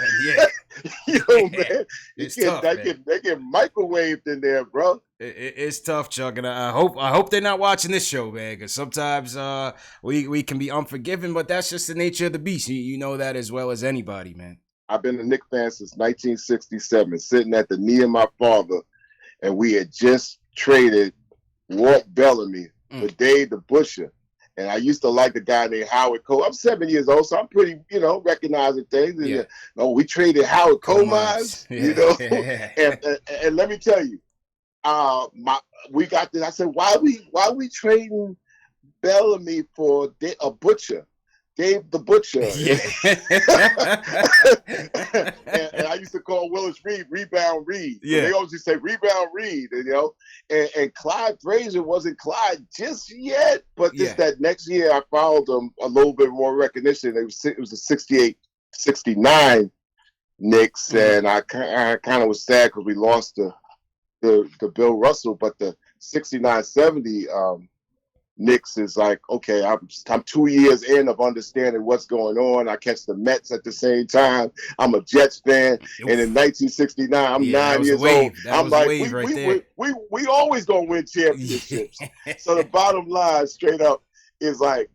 Man, it's tough, man. They get microwaved in there, bro. It's tough, Chuck, and I hope they're not watching this show, man, because sometimes we can be unforgiving, but that's just the nature of the beast. You know that as well as anybody, man. I've been a Knicks fan since 1967, sitting at the knee of my father, and we had just traded Walt Bellamy for Dave the Butcher. And I used to like a guy named Howard Cole. I'm 7 years old, so I'm pretty, recognizing things. And, we traded Howard Comines, and let me tell you, we got this. I said, why we trading Bellamy for a butcher? Dave the Butcher. Yeah. and I used to call Willis Reed Rebound Reed. Yeah. They always used to say Rebound Reed, and Clyde Frazier wasn't Clyde just yet, but just that next year I followed them a little bit more recognition. It was the 68-69 Knicks, and I kind of was sad because we lost the Bill Russell, but the 69-70 Knicks is like, okay, I'm 2 years in of understanding what's going on. I catch the Mets at the same time. I'm a Jets fan, and in 1969, I'm 9 years old. I'm like, we always gonna win championships. So the bottom line, straight up, is like,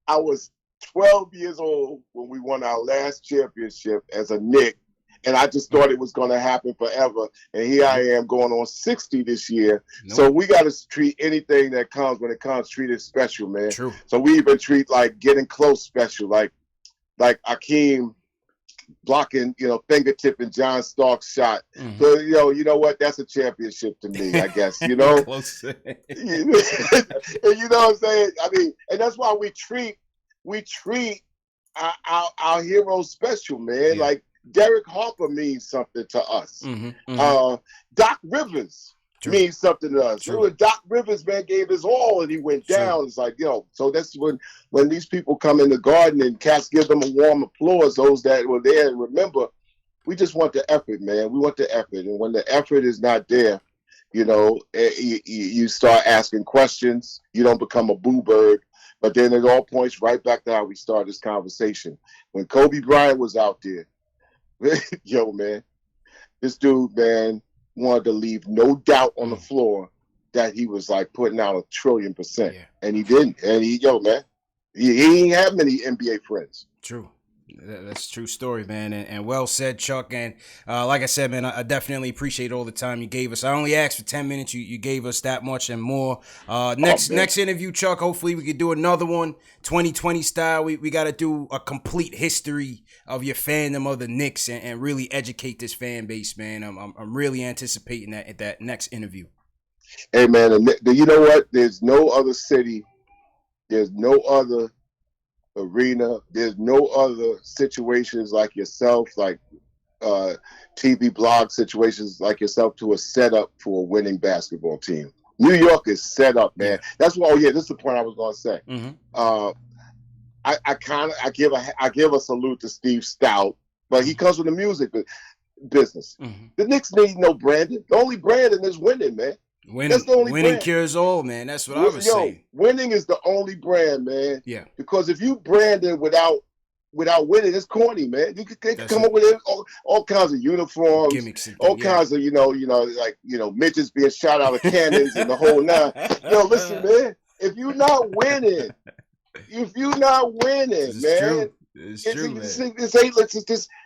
I was 12 years old when we won our last championship as a Knick. And I just thought it was going to happen forever. And here I am going on 60 this year. So we got to treat anything that comes, when it comes, treat it special, man. True. So we even treat like getting close special, like Akeem blocking, fingertip and John Stark's shot. So, you know what? That's a championship to me, I guess, Close. And you know what I'm saying? I mean, and that's why we treat our heroes special, man. Yeah. Like, Derek Harper means something to us. Doc Rivers means something to us. When Doc Rivers, man, gave his all and he went down. It's like, so that's when these people come in the Garden and cats give them a warm applause, those that were there. And remember, we just want the effort, man. We want the effort. And when the effort is not there, you start asking questions. You don't become a boo bird. But then it all points right back to how we started this conversation. When Kobe Bryant was out there, yo, man, this dude, man, wanted to leave no doubt on the floor that he was like putting out 1,000,000,000%. And he didn't. And he ain't have many NBA friends. True. That's a true story, man, and well said, Chuck. And like I said, man, I definitely appreciate all the time you gave us. I only asked for 10 minutes. You gave us that much and more. Next interview, Chuck, hopefully we could do another one, 2020 style. We got to do a complete history of your fandom of the Knicks and really educate this fan base, man. I'm really anticipating that next interview. Hey, man, you know what? There's no other city. There's no other arena. There's no other situations like yourself, like TV blog situations like yourself, to a setup for a winning basketball team. New York is set up, man. That's why. Oh yeah, this is the point I was going to say. I give a salute to Steve Stout, but he comes from the music business. The Knicks need no branding. The only branding is winning, man. Winning cures all, man. That's what I was saying. Winning is the only brand, man. Yeah. Because if you branded without winning, it's corny, man. They could come up with all kinds of uniforms, gimmicks, kinds of midgets being shot out of cannons and the whole nine. Listen, man. If you're not winning, man. True. It's true, man.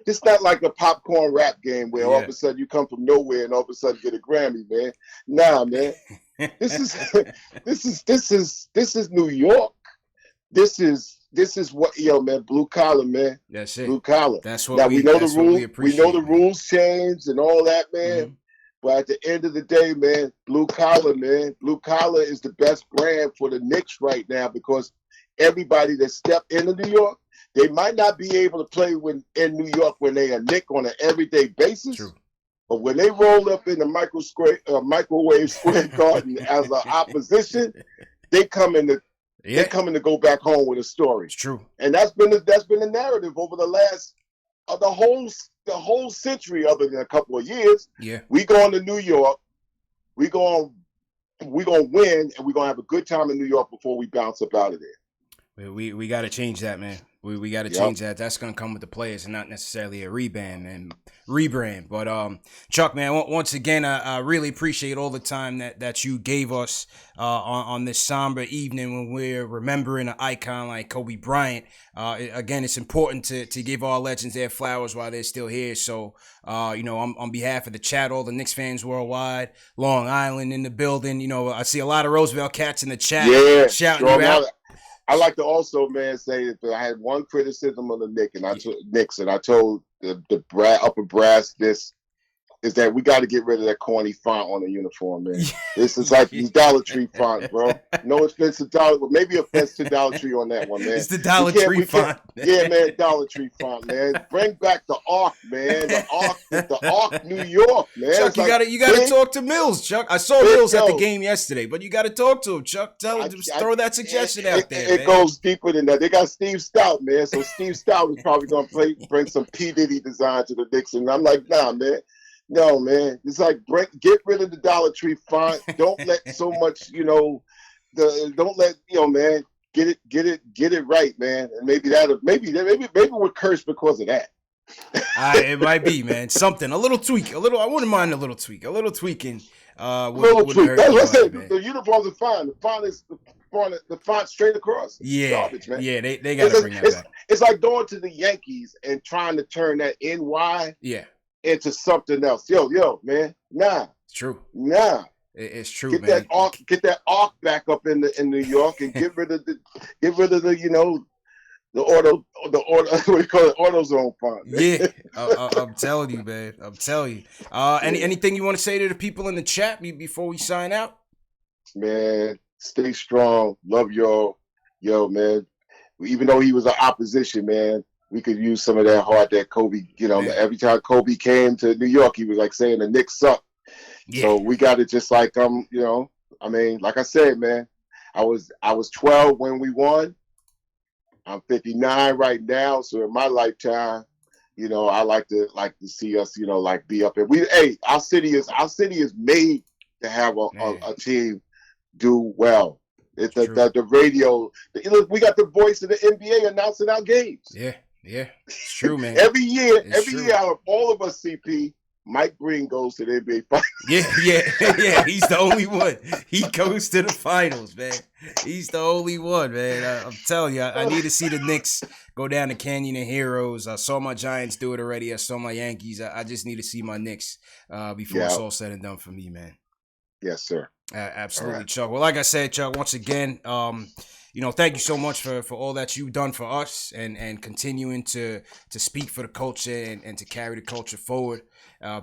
This not like a popcorn rap game where all of a sudden you come from nowhere and all of a sudden get a Grammy, man. Nah, man. This is New York. This is what, man, blue collar, man. That's it. Blue collar. That's what now, we know that's the rules. what we appreciate. We know the rules changed and all that, man. But at the end of the day, man, blue collar, man. Blue collar is the best brand for the Knicks right now, because everybody that stepped into New York, they might not be able to play in New York when they are Knick on an everyday basis. True. But when they roll up in the microwave square garden as an opposition, they come in to go back home with a story. It's true. And that's been the narrative over the last the whole century, other than a couple of years. Yeah. We going to New York. We gonna win, and we're gonna have a good time in New York before we bounce up out of there. We got to change that, man. We got to change that. That's going to come with the players and not necessarily a rebrand. But Chuck, man, once again, I really appreciate all the time that you gave us on this somber evening when we're remembering an icon like Kobe Bryant. Again, it's important to give our legends their flowers while they're still here. So, on behalf of the chat, all the Knicks fans worldwide, Long Island in the building. I see a lot of Roosevelt cats in the chat. Yeah, shouting you out. I like to also, man, say that I had one criticism of the Knicks, and I told the upper brass this. is that we got to get rid of that corny font on the uniform, man. This is like these Dollar Tree fonts, bro. No offense to maybe offense to Dollar Tree on that one, man. It's the Dollar Tree font. Yeah, man, Dollar Tree font, man. Bring back the Arc, man. The Arc, New York, man. Chuck, you gotta talk to Mills, Chuck. I saw Mills at the game yesterday, but you gotta talk to him, Chuck. Tell him, throw that suggestion out there. It goes deeper than that. They got Steve Stout, man. So Steve Stout is probably gonna bring some P. Diddy design to the Knicks, and I'm like, nah, man. No, man. It's like get rid of the Dollar Tree font. Don't let so much, don't let, man, get it right, man. And maybe we're cursed because of that. It might be, man. Something, a little tweak, I wouldn't mind a little tweak, tweaking. That's what I said. The uniforms are fine. The font is the font straight across. Yeah, garbage, man. Yeah, they gotta bring that back. It's like going to the Yankees and trying to turn that NY into something else. Yo, man, nah. It's true. Nah. It's true, get man. Get that arc back up in New York and get rid of the the auto what do you call it, AutoZone font. Man. Yeah, I'm telling you, man. I'm telling you. Anything you want to say to the people in the chat before we sign out? Man, stay strong. Love y'all. Yo, man. Even though he was an opposition, man, we could use some of that heart that Kobe, every time Kobe came to New York, he was like saying the Knicks suck. Yeah. So we got to just like, like I said, man, I was 12 when we won. I'm 59 right now. So in my lifetime, I like to see us, be up there. Our city is made to have a team do well. It's the radio. Look, we got the voice of the NBA announcing our games. Yeah, it's true, man. every year, out of all of us, CP, Mike Green goes to the NBA finals. Yeah. He's the only one. He goes to the finals, man. He's the only one, man. I'm telling you, I need to see the Knicks go down the Canyon of Heroes. I saw my Giants do it already. I saw my Yankees. I just need to see my Knicks before it's all said and done for me, man. Yes, sir. Absolutely, right. Chuck. Well, like I said, Chuck, once again, thank you so much for all that you've done for us and continuing to speak for the culture and to carry the culture forward.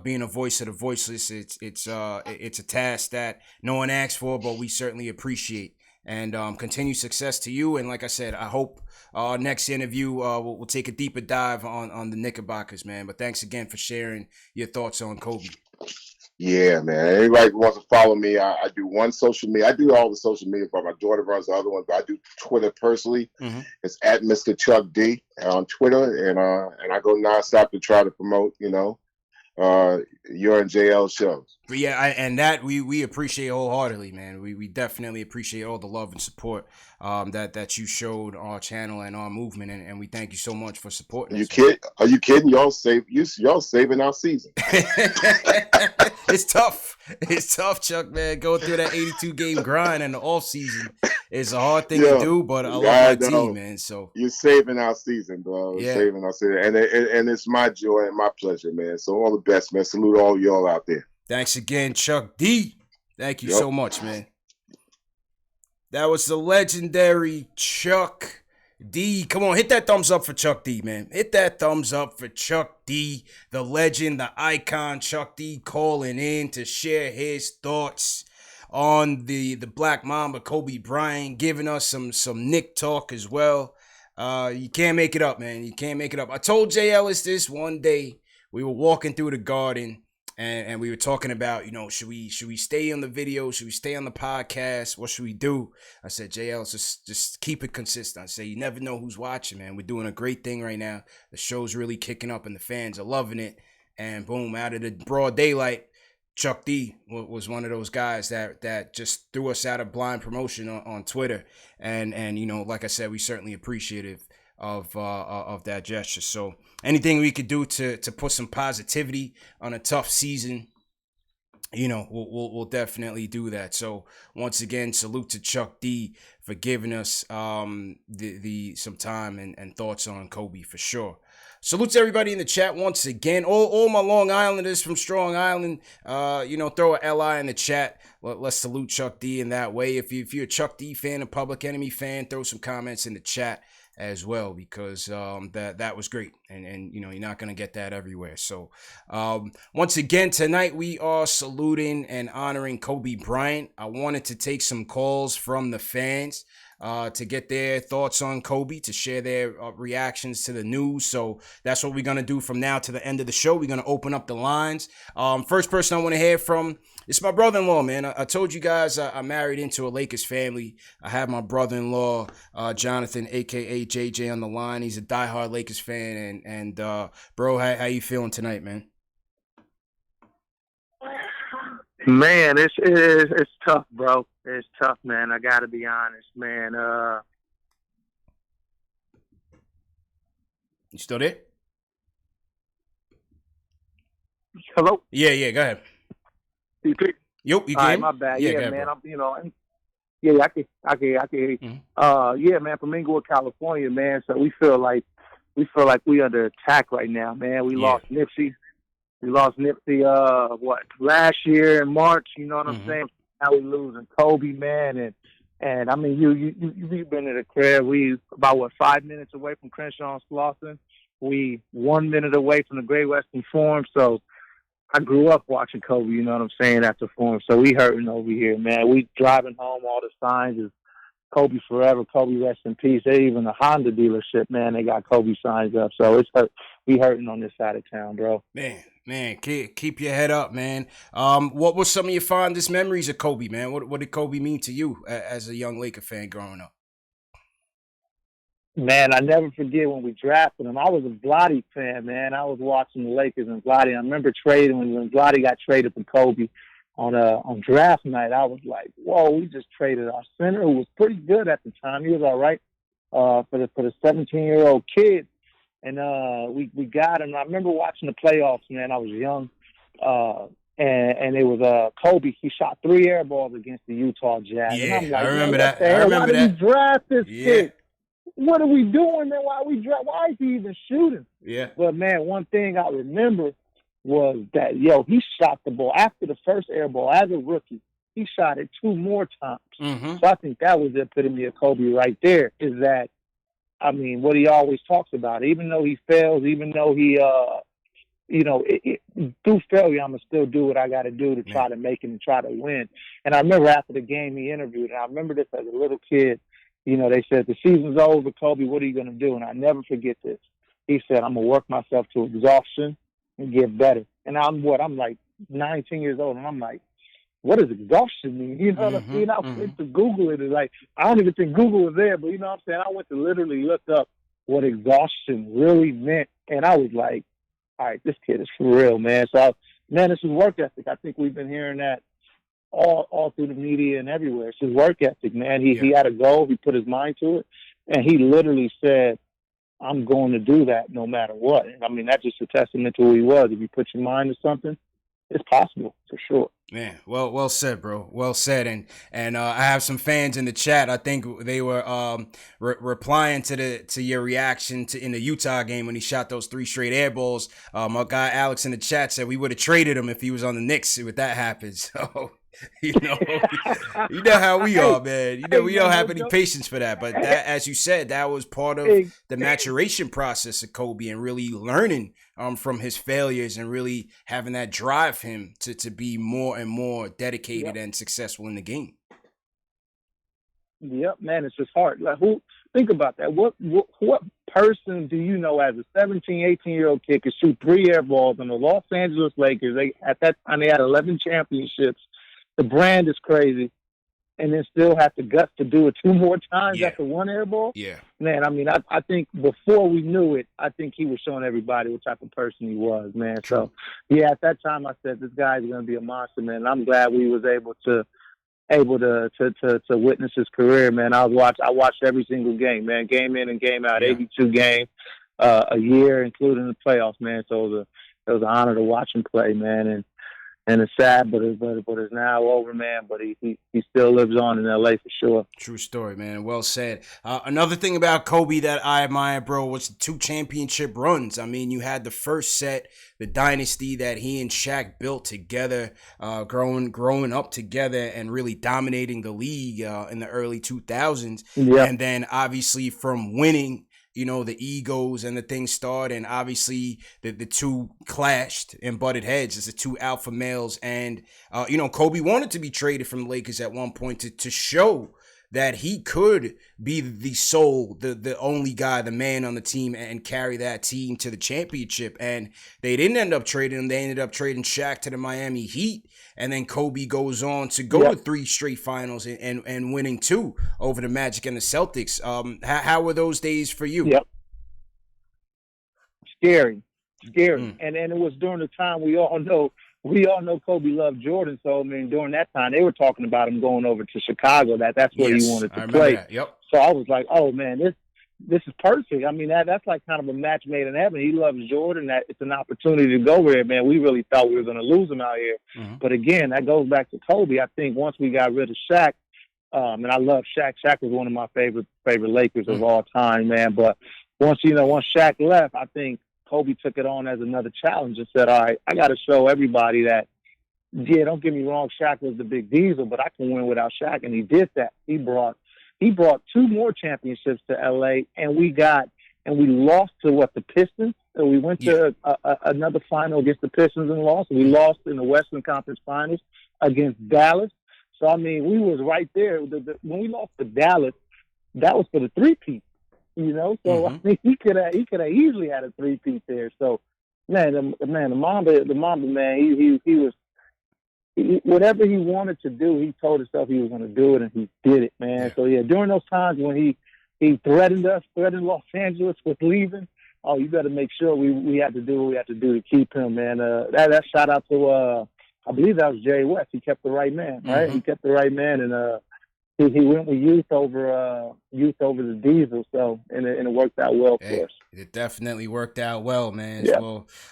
Being a voice of the voiceless, it's a task that no one asked for, but we certainly appreciate. And continued success to you. And like I said, I hope our next interview we'll take a deeper dive on the Knickerbockers, man. But thanks again for sharing your thoughts on Kobe. Yeah, man. Anybody who wants to follow me, I do one social media. I do all the social media, but my daughter runs the other one. But I do Twitter personally. Mm-hmm. It's at Mr. Chuck D on Twitter, and I go nonstop to try to promote, your and JL shows. But yeah, we appreciate wholeheartedly, man. We definitely appreciate all the love and support that you showed our channel and our movement, and we thank you so much for supporting us. Are you kidding? Y'all saving our season. It's tough, Chuck, man. Going through that 82 game grind in the off season is a hard thing to do, but I love my team, man. So you're saving our season, bro. Yeah. Saving our season, and it's my joy and my pleasure, man. So all the best, man. Salute all y'all out there. Thanks again, Chuck D. Thank you so much, man. That was the legendary Chuck D. Come on, hit that thumbs up for Chuck D, man. Hit that thumbs up for Chuck D, the legend, the icon, Chuck D, calling in to share his thoughts on the Black Mamba, Kobe Bryant, giving us some Knick talk as well. You can't make it up, man. You can't make it up. I told Jay Ellis this one day. We were walking through the garden. And we were talking about, should we stay on the video? Should we stay on the podcast? What should we do? I said, JL, just keep it consistent. I say, you never know who's watching, man. We're doing a great thing right now. The show's really kicking up and the fans are loving it. And boom, out of the broad daylight, Chuck D was one of those guys that just threw us out of blind promotion on Twitter. And like I said, we certainly appreciative of that gesture. So anything we could do to put some positivity on a tough season, we'll definitely do that. So once again, salute to Chuck D for giving us some time and thoughts on Kobe for sure. Salute to everybody in the chat once again. All my Long Islanders from Strong Island, throw a LI in the chat. Let's salute Chuck D in that way. If you're a Chuck D fan, a Public Enemy fan, throw some comments in the chat. as well, because that was great, and you know, you're not gonna get that everywhere. So once again tonight we are saluting and honoring Kobe Bryant. I wanted to take some calls from the fans to get their thoughts on Kobe, to share their reactions to the news. So that's what we're going to do from now to the end of the show. We're going to open up the lines. First person I want to hear from is my brother-in-law, man. I told you guys I married into a Lakers family. I have my brother-in-law, Jonathan, a.k.a. JJ, on the line. He's a diehard Lakers fan. And bro, how you feeling tonight, man? Man, it's tough, bro. It's tough, man. I gotta be honest, man. You still there? Hello? Yeah, go ahead. You Yep, you All right, can. my bad. Yeah, Yeah, go ahead, man. bro. I can hear you. Yeah, man. From Inglewood, California, man. So we feel like we under attack right now, man. We lost Nipsey. We lost Nipsey, last year in March, you know what I'm saying? Now we losing Kobe, man. And I mean, you've been at the crib. We about, 5 minutes away from Crenshaw and Slauson. We 1 minute away from the Great Western Forum. So I grew up watching Kobe, you know what I'm saying, at the Forum. So we hurting over here, man. We driving home, all the signs is Kobe forever, Kobe rest in peace. They even the Honda dealership, man, they got Kobe signs up. So it's we hurting on this side of town, bro. Man, keep your head up, man. What were some of your fondest memories of Kobe, man? What did Kobe mean to you as a young Laker fan growing up? Man, I never forget when we drafted him. I was a Vlade fan, man. I was watching the Lakers and Vlade. I remember trading when Vlade got traded for Kobe on draft night. I was like, whoa, we just traded our center, who was pretty good at the time. He was all right for the 17-year-old kid. And we got him. I remember watching the playoffs, man. I was young. And it was Kobe. He shot 3 air balls against the Utah Jazz. Yeah, and I'm like, I remember that. Why did we draft this kid? What are we doing, man? Why is he even shooting? Yeah. But, man, one thing I remember was that, he shot the ball after the first air ball as a rookie. He shot it 2 more times. So I think that was the epitome of Kobe right there, is that, I mean, what he always talks about, even though he fails, even though he, through failure, I'm going to still do what I got to do to try to make it and try to win. And I remember after the game he interviewed, and I remember this as a little kid, they said, the season's over, Kobe, what are you going to do? And I never forget this. He said, I'm going to work myself to exhaustion and get better. And I'm like 19 years old, and I'm like, what does exhaustion mean? You know what I mean? I went to Google it. It's like, I don't even think Google was there, but you know what I'm saying? I went to literally look up what exhaustion really meant. And I was like, all right, this kid is for real, man. So, man, it's his work ethic. I think we've been hearing that all through the media and everywhere. It's his work ethic, man. He had a goal. He put his mind to it. And he literally said, I'm going to do that no matter what. And, I mean, that's just a testament to who he was. If you put your mind to something, it's possible, for sure. Man, well said, bro. Well said. And I have some fans in the chat. I think they were replying to your reaction in the Utah game when he shot those 3 straight air balls. My guy Alex in the chat said we would have traded him if he was on the Knicks if that happened. So you know how we are, man. We don't have any patience for that. But that, as you said, that was part of the maturation process of Kobe and really learning from his failures and really having that drive him to be more and more dedicated and successful in the game. Yep, man, it's just hard. Like, think about that. What person do you know as a 17, 18-year-old kid could shoot 3 air balls on the Los Angeles Lakers? At that time, they had 11 championships. The brand is crazy. And then still have the guts to do it 2 more times after 1 air ball? Yeah. Man, I mean, I think before we knew it, I think he was showing everybody what type of person he was, man. So, yeah, at that time I said, this guy's going to be a monster, man. And I'm glad we was able to witness his career, man. I watched every single game, man. Game in and game out, 82 games a year, including the playoffs, man. So it was an honor to watch him play, man. And it's sad, but it's now over, man. But he still lives on in LA for sure. True story, man. Well said. Another thing about Kobe that I admire, bro, was the 2 championship runs. I mean, you had the first set, the dynasty that he and Shaq built together, growing up together and really dominating the league in the early 2000s. Yeah. And then obviously from winning you know, the egos and the things start, and obviously the two clashed and butted heads as the two alpha males. And you know, Kobe wanted to be traded from the Lakers at one point to show that he could be the sole, the only guy, the man on the team, and carry that team to the championship. And they didn't end up trading him. They ended up trading Shaq to the Miami Heat. And then Kobe goes on to go to 3 straight finals and winning 2 over the Magic and the Celtics. How were those days for you? Yep. Scary. And it was during the time we all know Kobe loved Jordan. So I mean, during that time, they were talking about him going over to Chicago. That's where he wanted to play. That. Yep. So I was like, oh man, this is perfect. I mean, that's like kind of a match made in heaven. He loves Jordan. That it's an opportunity to go there, man. We really thought we were going to lose him out here. But again, that goes back to Kobe. I think once we got rid of Shaq, and I love Shaq. Shaq was one of my favorite Lakers of all time, man. But once Shaq left, I think Kobe took it on as another challenge and said, all right, I got to show everybody that, yeah, don't get me wrong, Shaq was the big diesel, but I can win without Shaq. And he did that. He brought 2 more championships to LA, and we lost to the Pistons. And we went to another final against the Pistons and lost. We lost in the Western Conference Finals against Dallas. So, I mean, we was right there. When we lost to Dallas, that was for the three-peat. You know, so I think he could have easily had a 3-peat there. So, the Mamba, man, he was whatever he wanted to do. He told himself he was going to do it, and he did it, man. Yeah. So yeah, during those times when he threatened Los Angeles with leaving, oh, you better make sure we had to do what we had to do to keep him, man. That shout out to I believe that was Jerry West. He kept the right man, right? He kept the right man, and he went with youth over the diesel, so and it worked out well for us. It definitely worked out well, man. Yeah.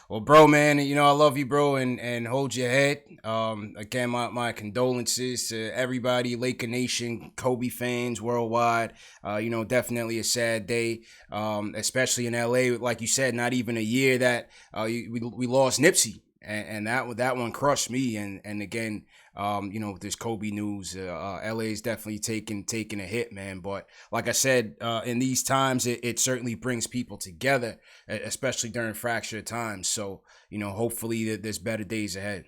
Well, bro, man, you know I love you, bro, and hold your head. Again, my condolences to everybody, Laker Nation, Kobe fans worldwide. You know, definitely a sad day, especially in LA. Like you said, not even a year that we lost Nipsey. And that one crushed me. And again, you know, this Kobe news, LA is definitely taking a hit, man. But like I said, in these times, it certainly brings people together, especially during fractured times. So, you know, hopefully there's better days ahead.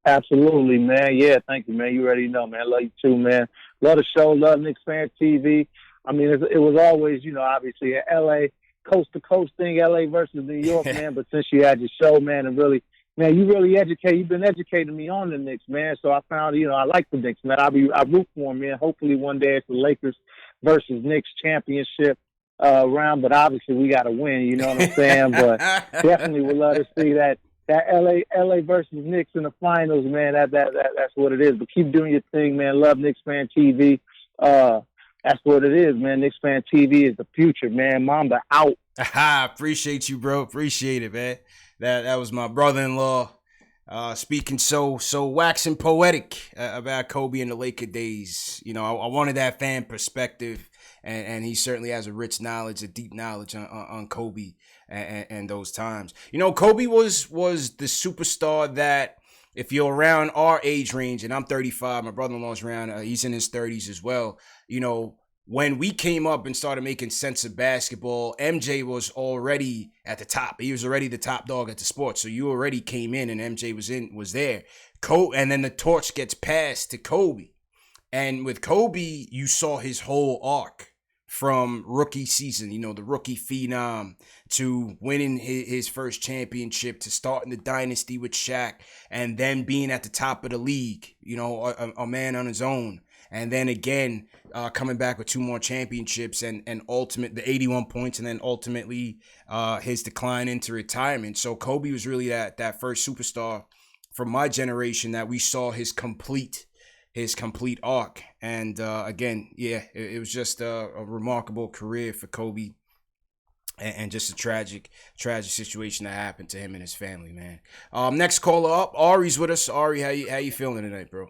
Absolutely, man. Yeah, thank you, man. You already know, man. Love you too, man. Love the show. Love KnicksFanTV. I mean, it was always, you know, obviously an LA coast to coast thing, LA versus New York, man. But since you had your show, man, and really, man, you've been educating me on the Knicks, man. So I found, you know, I like the Knicks, man. I root for them, man. Hopefully one day it's the Lakers versus Knicks championship round, but obviously we got to win, you know what I'm saying? But definitely would love to see that LA versus Knicks in the finals, man. That's what it is. But keep doing your thing, man. Love KnicksFanTV. That's what it is, man. KnicksFanTV is the future, man. Mamba out. Appreciate you, bro. Appreciate it, man. That was my brother-in-law speaking so waxing poetic about Kobe and the Laker days. You know, I wanted that fan perspective, and he certainly has a deep knowledge on Kobe and those times. You know, Kobe was the superstar that, if you're around our age range, and I'm 35, my brother-in-law's around, he's in his 30s as well. You know, when we came up and started making sense of basketball, MJ was already at the top. He was already the top dog at the sport. So you already came in and MJ was there. And then the torch gets passed to Kobe. And with Kobe, you saw his whole arc from rookie season, you know, the rookie phenom, to winning his first championship, to starting the dynasty with Shaq, and then being at the top of the league, you know, a man on his own. And then again, coming back with 2 more championships and the 81 points, and then ultimately his decline into retirement. So Kobe was really that first superstar from my generation that we saw his complete arc. And again, yeah, it was just a remarkable career for Kobe, and just a tragic situation that happened to him and his family, man. Next caller up, Ari's with us. Ari, how you feeling tonight, bro?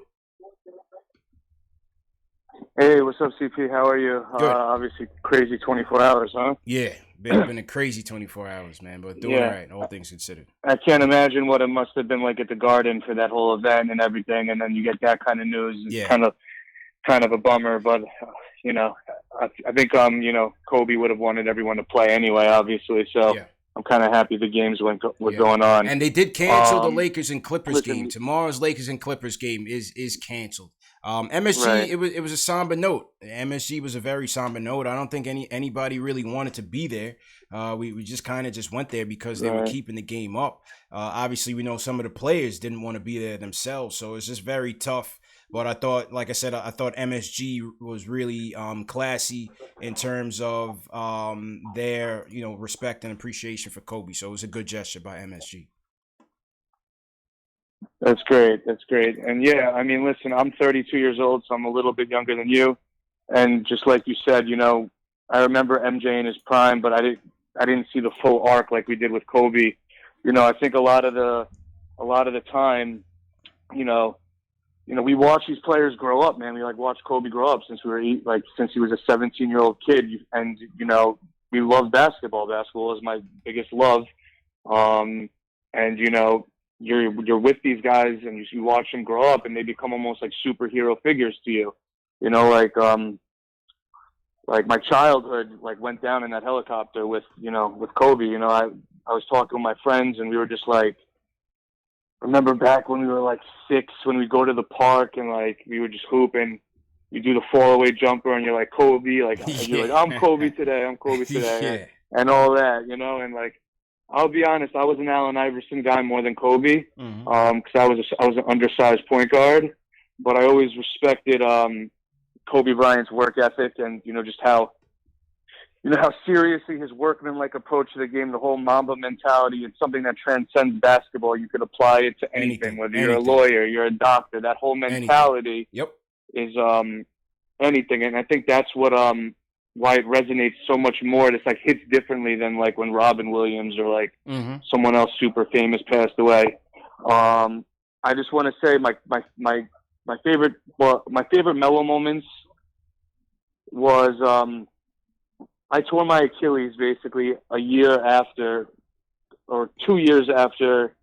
Hey, what's up, CP? How are you? Obviously, crazy 24 hours, huh? Yeah, been a crazy 24 hours, man, but doing all right, all things considered. I can't imagine what it must have been like at the Garden for that whole event and everything, and then you get that kind of news. It's kind of kind of a bummer. But you know, I think you know, Kobe would have wanted everyone to play anyway, obviously. So Yeah. I'm kind of happy the games were going on. And they did cancel the Um, Lakers and Clippers listen- game. Tomorrow's Lakers and Clippers game is canceled. MSG, Right. it was a somber note. MSG was a very somber note. I don't think anybody really wanted to be there. We just kind of just went there because they were Right. keeping the game up. Obviously, we know some of the players didn't want to be there themselves, so it's just very tough. But I thought, like I said, I thought MSG was really classy in terms of their, you know, respect and appreciation for Kobe. So it was a good gesture by MSG. That's great. That's great. And yeah, I mean, listen, I'm 32 years old, so I'm a little bit younger than you. And just like you said, you know, I remember MJ in his prime, but I didn't see the full arc like we did with Kobe. You know, I think a lot of the time, you know, we watch these players grow up, man. We like watch Kobe grow up since since he was a 17-year-old kid, and you know, we love basketball. Basketball is my biggest love. And you know, you're with these guys, and you watch them grow up, and they become almost like superhero figures to you. You know, like my childhood went down in that helicopter with Kobe. You know, I was talking with my friends, and we were just like, remember back when we were like 6, when we go to the park and like we would just hoop and you do the fall-away jumper and you're like Kobe, like you're like I'm Kobe today, Yeah. and all that, you know. And like, I'll be honest, I was an Allen Iverson guy more than Kobe, because I was an undersized point guard, but I always respected Kobe Bryant's work ethic and just how seriously his workman-like approach to the game, the whole Mamba mentality. It's something that transcends basketball. You could apply it to anything, whether you're a lawyer, you're a doctor. That whole mentality is anything, and I think that's what why it resonates so much more. It's like hits differently than like when Robin Williams or like someone else super famous passed away. I just want to say my favorite mellow moments was I tore my Achilles basically a year after, or 2 years after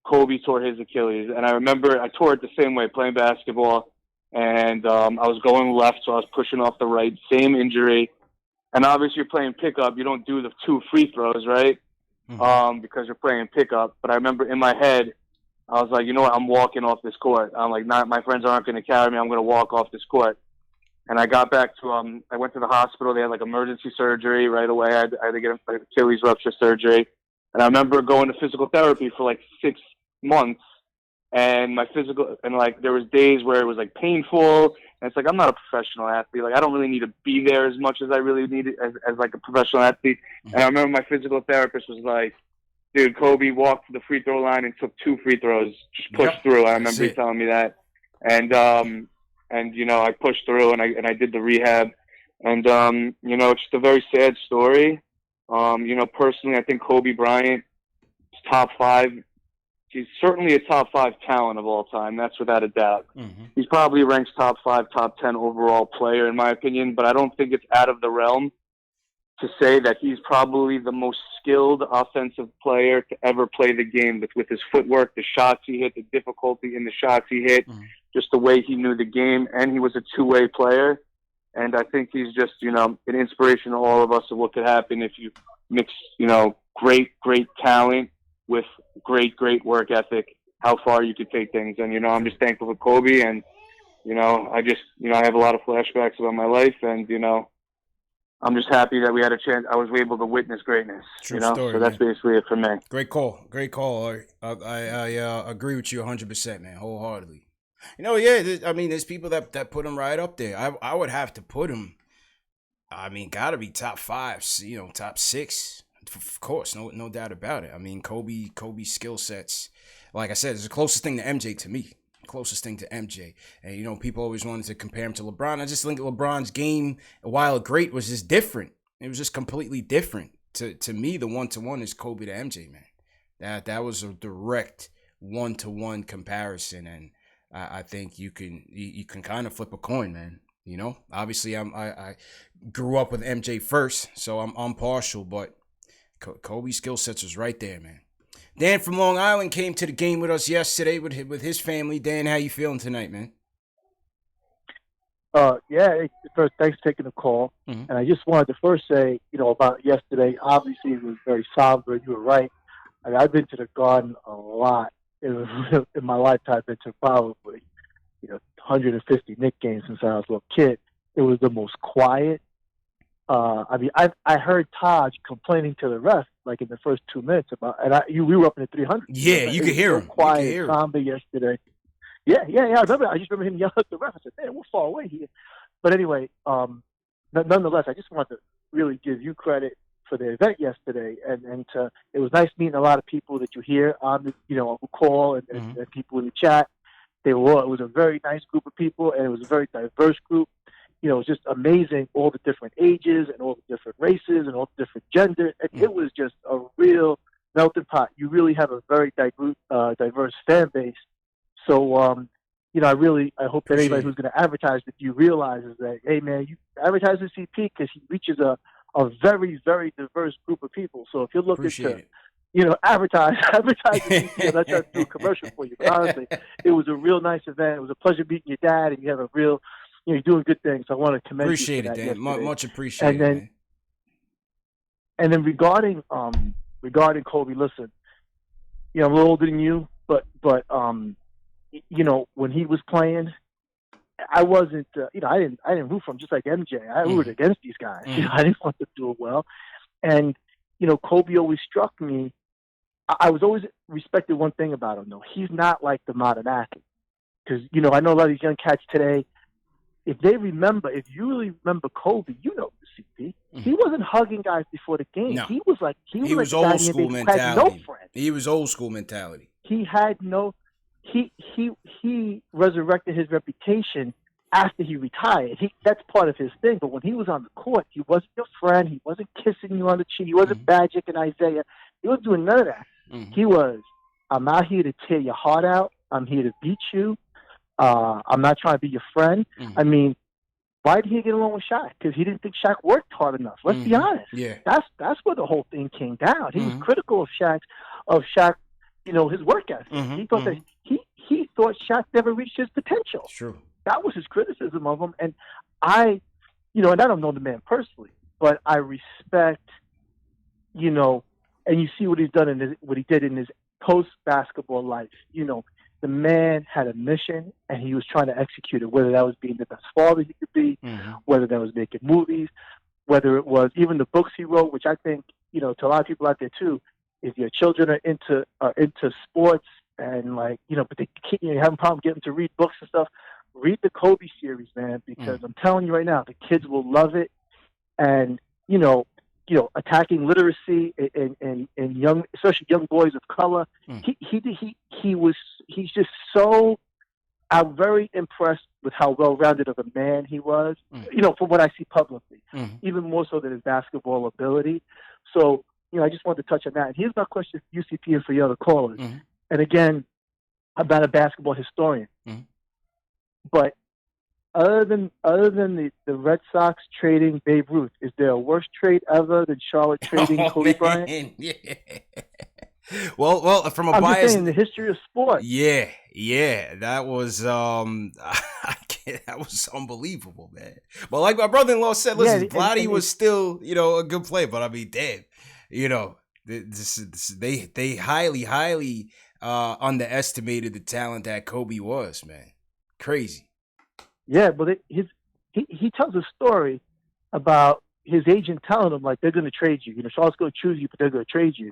Kobe tore his Achilles. And I remember I tore it the same way, playing basketball. And I was going left, so I was pushing off the right, same injury. And obviously you're playing pickup. You don't do the 2 free throws, right? Because you're playing pickup. But I remember in my head, I was like, you know what, I'm walking off this court. I'm like, my friends aren't going to carry me. I'm going to walk off this court. And I got back to, I went to the hospital. They had like emergency surgery right away. I had to get an Achilles rupture surgery. And I remember going to physical therapy for like 6 months. And like there was days where it was like painful. And it's like, I'm not a professional athlete. Like I don't really need to be there as much as I really need it as like a professional athlete. And I remember my physical therapist was like, dude, Kobe walked to the free throw line and took 2 free throws, just pushed through. I remember he telling me that. And I pushed through and I did the rehab. And it's just a very sad story. Personally, I think Kobe Bryant is top 5. He's certainly a top 5 talent of all time. That's without a doubt. He's probably ranks top 5, top 10 overall player in my opinion, but I don't think it's out of the realm to say that he's probably the most skilled offensive player to ever play the game with his footwork, the shots he hit, the difficulty in the shots he hit, just the way he knew the game, and he was a two-way player. And I think he's just, an inspiration to all of us of what could happen if you mix, great talent with great work ethic, how far you could take things. And, I'm just thankful for Kobe, and, I have a lot of flashbacks about my life, and, I'm just happy that we had a chance. I was able to witness greatness. True story, so that's basically it for me. Great call. I agree with you 100%, man, wholeheartedly. There's people that put him right up there. I would have to put him. Gotta be top 5. Top 6, of course, no doubt about it. Kobe's skill sets, like I said, is the closest thing to MJ to me. And people always wanted to compare him to LeBron. I just think LeBron's game, while great, was just different. It was just completely different. To me, the 1-to-1 is Kobe to MJ, man. That was a direct 1-to-1 comparison, and I think you can kind of flip a coin, man. Obviously I grew up with MJ first, so I'm partial, but Kobe's skill sets was right there, man. Dan from Long Island came to the game with us yesterday with his family. Dan, how you feeling tonight, man? First, thanks for taking the call. Mhm. And I just wanted to first say, about yesterday. Obviously, it was very somber. You were right. I've been to the Garden a lot in my lifetime. I've been to probably 150 Knicks games since I was a little kid. It was the most quiet. I heard Taj complaining to the ref like in the first 2 minutes about, and we were up in the 300. Yeah, you could hear him. Quiet, somber yesterday. Yeah. I remember. I just remember him yelling at the ref. I said, "Man, we're far away here." But anyway, nonetheless, I just wanted to really give you credit for the event yesterday, and it was nice meeting a lot of people that you hear on the on the call and people in the chat. It was a very nice group of people, and it was a very diverse group. It was just amazing, all the different ages and all the different races and all the different genders. It was just a real melting pot. You really have a very diverse fan base. So, I hope that anybody who's going to advertise with you realizes that, hey, man, you advertise with CP because he reaches a very, very diverse group of people. So if you're looking to, advertise with CP, I'm not trying to do a commercial for you, but honestly, it was a real nice event. It was a pleasure meeting your dad, and you have a real, you're doing good things. So I want to commend you. Appreciate it, Dan. Much appreciated. And then regarding Kobe, listen, I'm a little older than you, but when he was playing, I wasn't, I didn't root for him just like MJ. I rooted against these guys. I didn't want them to do well. And, Kobe always struck me. I was always respected one thing about him, though. He's not like the modern athlete. Because, I know a lot of these young cats today, if you really remember Kobe, the CP, he wasn't hugging guys before the game. No. He was old school mentality. Had no friends. He was old school mentality. He had no. He resurrected his reputation after he retired. That's part of his thing. But when he was on the court, he wasn't your friend. He wasn't kissing you on the cheek. He wasn't Magic and Isaiah. He wasn't doing none of that. He was, I'm out here to tear your heart out. I'm here to beat you. I'm not trying to be your friend. I mean, why did he get along with Shaq? Because he didn't think Shaq worked hard enough. Let's be honest. Yeah. That's where the whole thing came down. He was critical of Shaq, his work ethic. He thought that he thought Shaq never reached his potential. It's true. That was his criticism of him. And and I don't know the man personally, but I respect, and you see what he's done what he did in his post-basketball life. The man had a mission, and he was trying to execute it, whether that was being the best father he could be, whether that was making movies, whether it was even the books he wrote, which I think, to a lot of people out there too, if your children are into sports and but they you have a problem getting them to read books and stuff, read the Kobe series, man, because I'm telling you right now, the kids will love it. And, attacking literacy in young, especially young boys of color. He's just so, I'm very impressed with how well-rounded of a man he was, from what I see publicly, even more so than his basketball ability. So, I just wanted to touch on that. And here's my question for UCP and for the other callers. And again, I'm not a basketball historian, but other than the Red Sox trading Babe Ruth, is there a worse trade ever than Charlotte trading Kobe Bryant? Yeah. Well, from a I'm bias, just saying, in the history of sport. Yeah, that was that was unbelievable, man. But like my brother-in-law said, listen, Vladdy was still, a good player, but I mean, damn, they highly underestimated the talent that Kobe was, man. Crazy. Yeah, but he tells a story about his agent telling him, they're going to trade you. Charlotte's going to choose you, but they're going to trade you.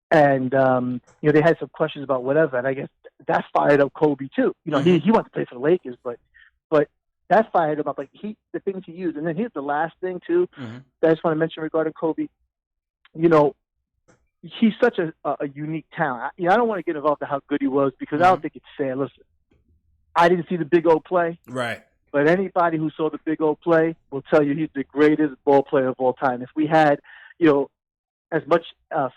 And, they had some questions about whatever, and I guess that fired up Kobe too. He wanted to play for the Lakers, but that fired him up. The things he used. And then here's the last thing too that I just want to mention regarding Kobe. He's such a unique talent. I don't want to get involved in how good he was because I don't think it's fair. Listen, I didn't see the Big O play. Right. But anybody who saw the Big O play will tell you he's the greatest ball player of all time. If we had, as much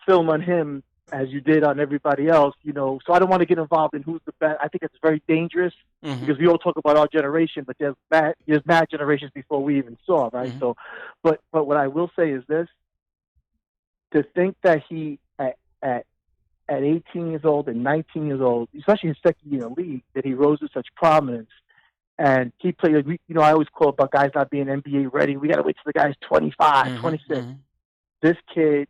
film on him as you did on everybody else, so I don't want to get involved in who's the best. I think it's very dangerous because we all talk about our generation, but there's mad generations before we even saw, right? So, but what I will say is this: to think that he at 18 years old and 19 years old, especially his second year in the league, that he rose to such prominence And he played, I always call about guys not being NBA ready. We got to wait till the guy's 25, 26. This kid,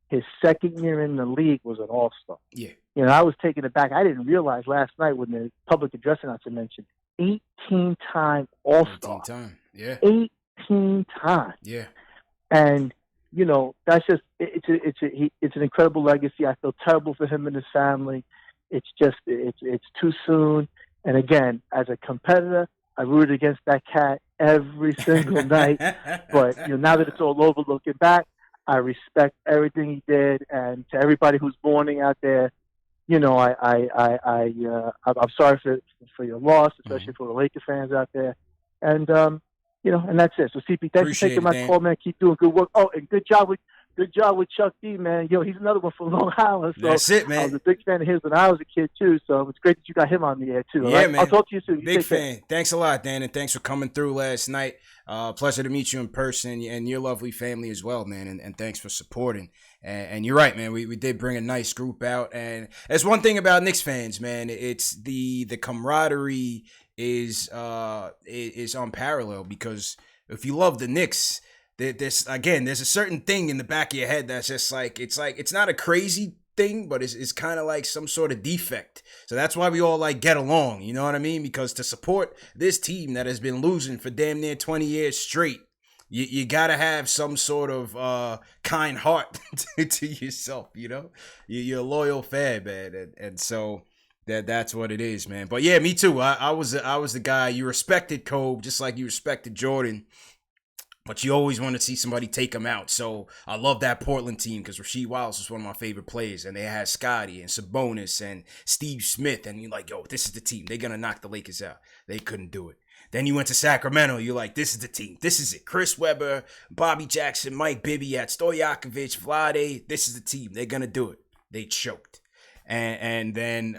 his second year in the league, was an all-star. Yeah. I was taken aback. I didn't realize last night when the public address announcer mentioned 18-time all-star. 18-time, yeah. 18 times. Yeah. And, that's just, it's an incredible legacy. I feel terrible for him and his family. It's just, it's too soon. And again, as a competitor, I rooted against that cat every single night. But now that it's all over, looking back, I respect everything he did. And to everybody who's mourning out there, I'm sorry for your loss, especially for the Lakers fans out there. And and that's it. So CP, thanks for taking my call, man. Keep doing good work. Oh, and good job with Chuck D, man. He's another one from Long Island. So that's it, man. I was a big fan of his when I was a kid too. So it's great that you got him on the air too. Yeah, right? man. I'll talk to you soon. Big fan. Thanks a lot, Dan, and thanks for coming through last night. Pleasure to meet you in person and your lovely family as well, man. And thanks for supporting. And you're right, man. We did bring a nice group out, and that's one thing about Knicks fans, man. It's the camaraderie is unparalleled, because if you love the Knicks, there's a certain thing in the back of your head that's just it's not a crazy thing, but it's kind of like some sort of defect. So that's why we all get along, you know what I mean? Because to support this team that has been losing for damn near 20 years straight, you gotta have some sort of kind heart to yourself, You're a loyal fan, man, and so that's what it is, man. But yeah, me too. I was the guy. You respected Kobe just like you respected Jordan, but you always want to see somebody take him out. So I love that Portland team because Rasheed Wallace was one of my favorite players, and they had Scotty and Sabonis and Steve Smith, and you're like, yo, this is the team. They're gonna knock the Lakers out. They couldn't do it. Then you went to Sacramento. You're like, this is the team. This is it. Chris Webber, Bobby Jackson, Mike Bibby, at Stojakovic, Vlade. This is the team. They're gonna do it. They choked. And then,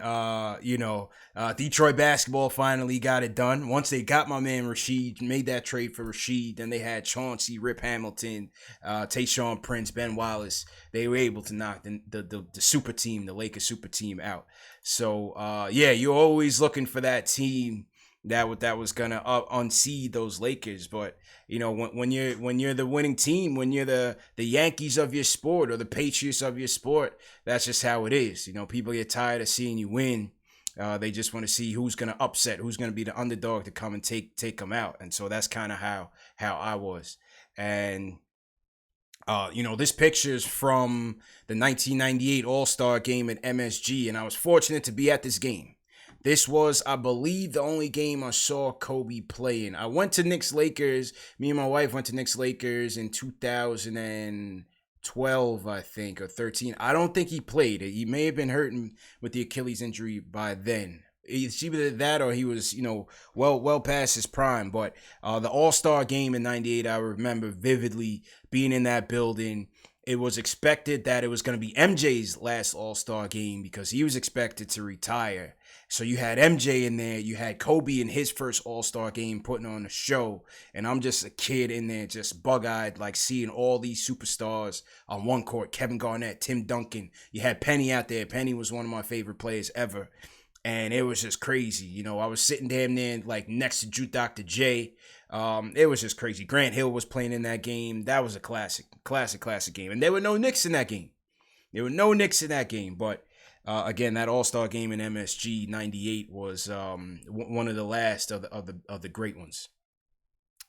Detroit basketball finally got it done. Once they got my man Rasheed, made that trade for Rasheed, then they had Chauncey, Rip Hamilton, Tayshaun Prince, Ben Wallace. They were able to knock the super team, the Lakers super team, out. So, you're always looking for that team that was gonna unseed those Lakers. But when you're the winning team, when you're the Yankees of your sport or the Patriots of your sport, that's just how it is. People get tired of seeing you win. They just want to see who's gonna upset, who's gonna be the underdog to come and take them out. And so that's kind of how I was. And this picture is from the 1998 All-Star game at MSG, and I was fortunate to be at this game. This was, I believe, the only game I saw Kobe play in. I went to Knicks-Lakers. Me and my wife went to Knicks-Lakers in 2012, I think, or 13. I don't think he played. He may have been hurting with the Achilles injury by then. It's either that or he was, well past his prime. But the All-Star game in 98, I remember vividly being in that building. It was expected that it was going to be MJ's last All-Star game because he was expected to retire. So you had MJ in there, you had Kobe in his first All-Star game putting on a show, and I'm just a kid in there just bug-eyed, seeing all these superstars on one court. Kevin Garnett, Tim Duncan, you had Penny out there. Penny was one of my favorite players ever, and it was just crazy. I was sitting damn near next to Dr. J. It was just crazy. Grant Hill was playing in that game. That was a classic game, and there were no Knicks in that game. But again, that All-Star game in MSG 98 was one of the last of the great ones.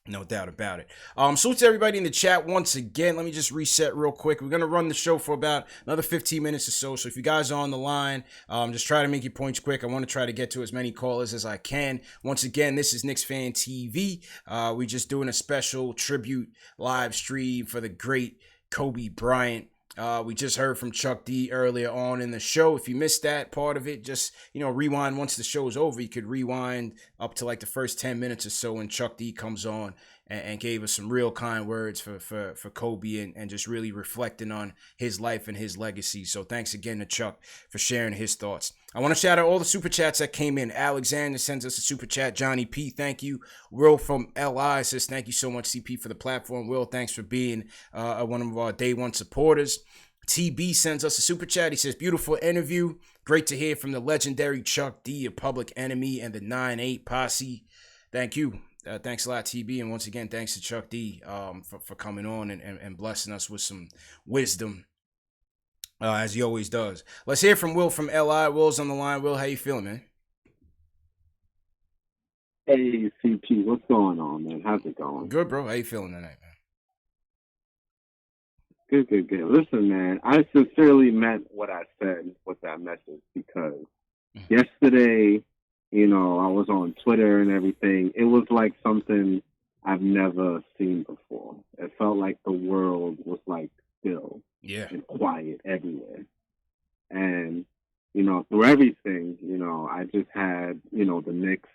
No doubt about it. Salute to everybody in the chat once again. Let me just reset real quick. We're going to run the show for about another 15 minutes or so. So if you guys are on the line, just try to make your points quick. I want to try to get to as many callers as I can. Once again, this is KnicksFanTV. We're just doing a special tribute live stream for the great Kobe Bryant. We just heard from Chuck D earlier on in the show. If you missed that part of it, just, rewind once the show's over. You could rewind up to the first 10 minutes or so when Chuck D comes on and gave us some real kind words for Kobe and just really reflecting on his life and his legacy. So thanks again to Chuck for sharing his thoughts. I want to shout out all the super chats that came in. Alexander sends us a super chat. Johnny P, thank you. Will from LI says, thank you so much, CP, for the platform. Will, thanks for being one of our day one supporters. TB sends us a super chat. He says, beautiful interview. Great to hear from the legendary Chuck D, a Public Enemy, and the 9-8 posse. Thank you. Thanks a lot, TB. And once again, thanks to Chuck D for coming on and blessing us with some wisdom, as he always does. Let's hear from Will from LI. Will's on the line. Will, how you feeling, man? Hey, CP, what's going on, man? How's it going? Good, bro. How you feeling tonight, man? Good. Listen, man, I sincerely meant what I said with that message because yesterday, you know, I was on Twitter and everything. It was like something I've never seen before. It felt like the world was like still and quiet everywhere. And, you know, through everything, you know, I just had, you know, the Knicks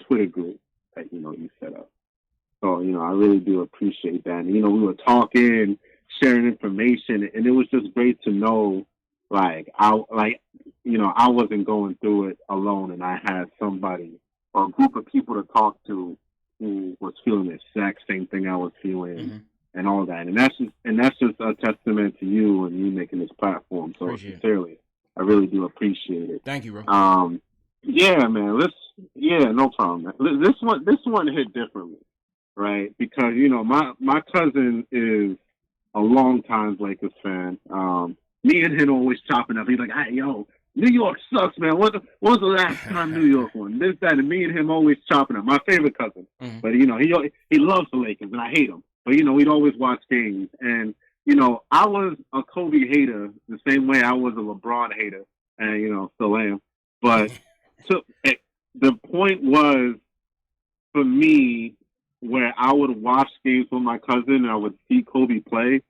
Twitter group that, you know, you set up. So, you know, I really do appreciate that. And, you know, we were talking, sharing information, and it was just great to know, I wasn't going through it alone, and I had somebody or a group of people to talk to who was feeling the exact same thing I was feeling and all that. And that's just a testament to you and you making this platform. So sincerely, I really do appreciate it. Thank you, bro. Yeah, man. No problem, man. This one hit differently, right? Because, you know, my cousin is a long-time Lakers fan. Me and him always chopping up. He's like, hey, yo, New York sucks, man. When's the last time New York won? This, that, and me and him always chopping up. My favorite cousin. But, you know, he loves the Lakers, and I hate him. But, you know, we'd always watch games. And, you know, I was a Kobe hater the same way I was a LeBron hater. And, you know, still am. But the point was, for me, where I would watch games with my cousin and I would see Kobe play,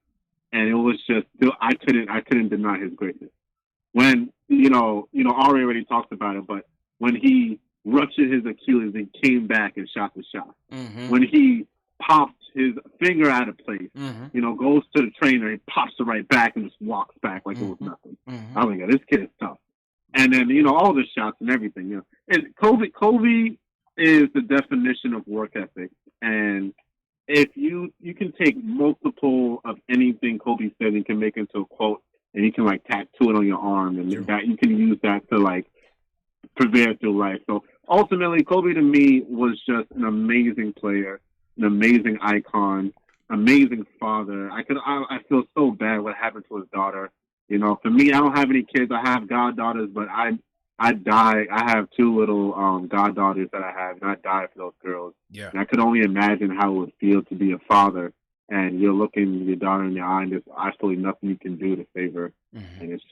and it was just I couldn't deny his greatness. When you know, Ari already talked about it, but when he ruptured his Achilles and came back and shot the shot, when he popped his finger out of place, you know, goes to the trainer, he pops it right back and just walks back like it was nothing. I was like, this kid is tough. And then, you know, all the shots and everything, you know, and Kobe is the definition of work ethic. And if you can take multiple of anything Kobe said and can make into a quote, and you can like tattoo it on your arm, and that you can use that to like prevail through life. So ultimately, Kobe to me was just an amazing player, an amazing icon, amazing father. I feel so bad what happened to his daughter. You know, for me, I don't have any kids. I have goddaughters, but I have two little goddaughters that I have, and I die for those girls. Yeah. And I could only imagine how it would feel to be a father, and you're looking your daughter in the eye, and there's absolutely nothing you can do to save her. And it's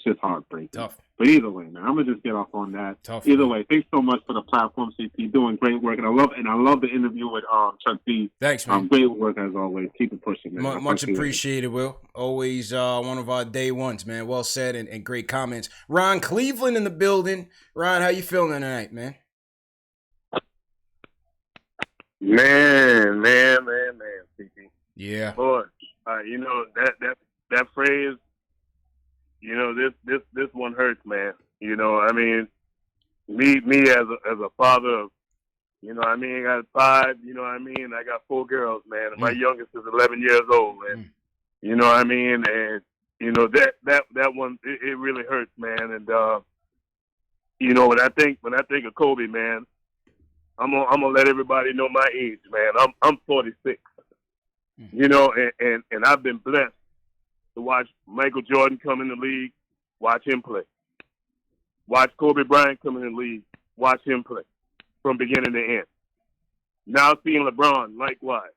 just heartbreaking. Tough. But either way, man, I'm gonna just get off on that. Tough. Either way, thanks so much for the platform, CP. Doing great work, and I love the interview with Chuck D. Thanks, man. Great work as always. Keep it pushing, man. Much appreciated, Will. Always one of our day ones, man. Well said and great comments. Ron Cleveland in the building. Ron, how you feeling tonight, man? Man, CP. Yeah. Boy, you know that phrase. You know, this one hurts, man. You know, I mean, me as a father of, you know, I mean, I got 5. You know, I mean, I got 4 girls, man. And my youngest is 11 years old, and you know, I mean, and you know that one it really hurts, man. And you know, when I think of Kobe, man, I'm gonna let everybody know my age, man. I'm 46. You know, and I've been blessed to watch Michael Jordan come in the league, watch him play. Watch Kobe Bryant come in the league, watch him play from beginning to end. Now seeing LeBron, likewise.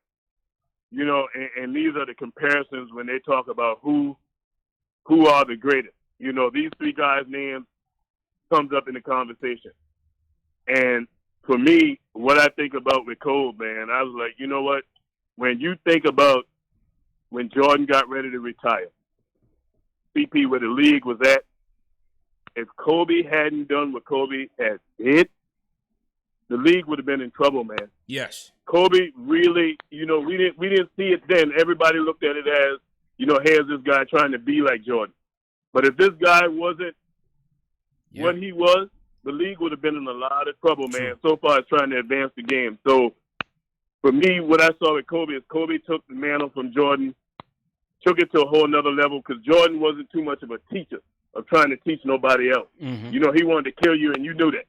You know, and these are the comparisons when they talk about who are the greatest. You know, these 3 guys' names comes up in the conversation. And for me, what I think about with Kobe, man, I was like, you know what? When you think about when Jordan got ready to retire, CP, where the league was at, if Kobe hadn't done what Kobe had did, the league would have been in trouble, man. Yes. Kobe really, you know, we didn't see it then. Everybody looked at it as, you know, here's this guy trying to be like Jordan. But if this guy wasn't what he was, the league would have been in a lot of trouble, man. So far as trying to advance the game. So for me, what I saw with Kobe is Kobe took the mantle from Jordan, took it to a whole nother level, because Jordan wasn't too much of a teacher of trying to teach nobody else. You know, he wanted to kill you, and you knew that.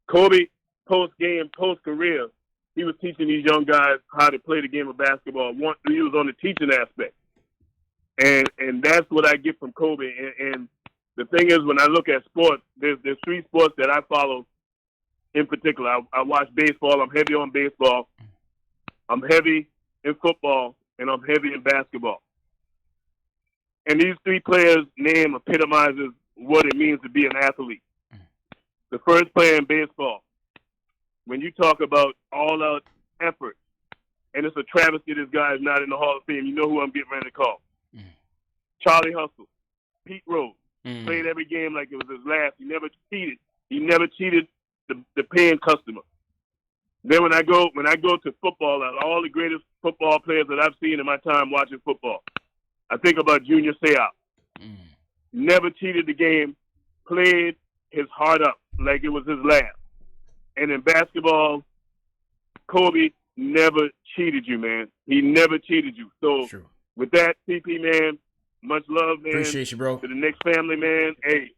Kobe post-game, post-career, he was teaching these young guys how to play the game of basketball. He was on the teaching aspect. And that's what I get from Kobe. And the thing is, when I look at sports, there's 3 sports that I follow in particular. I watch baseball. I'm heavy on baseball. I'm heavy in football, and I'm heavy in basketball. And these 3 players' name epitomizes what it means to be an athlete. The first player in baseball, when you talk about all-out effort, and it's a travesty this guy is not in the Hall of Fame, you know who I'm getting ready to call. Charlie Hustle, Pete Rose, played every game like it was his last. He never cheated. He never cheated the paying customer. Then when I go to football, all the greatest football players that I've seen in my time watching football, I think about Junior Seau. Never cheated the game, played his heart up like it was his last. And in basketball, Kobe never cheated you, man. He never cheated you. So with that, CP, man, much love, man. Appreciate you, bro. To the Knicks family, man. Hey,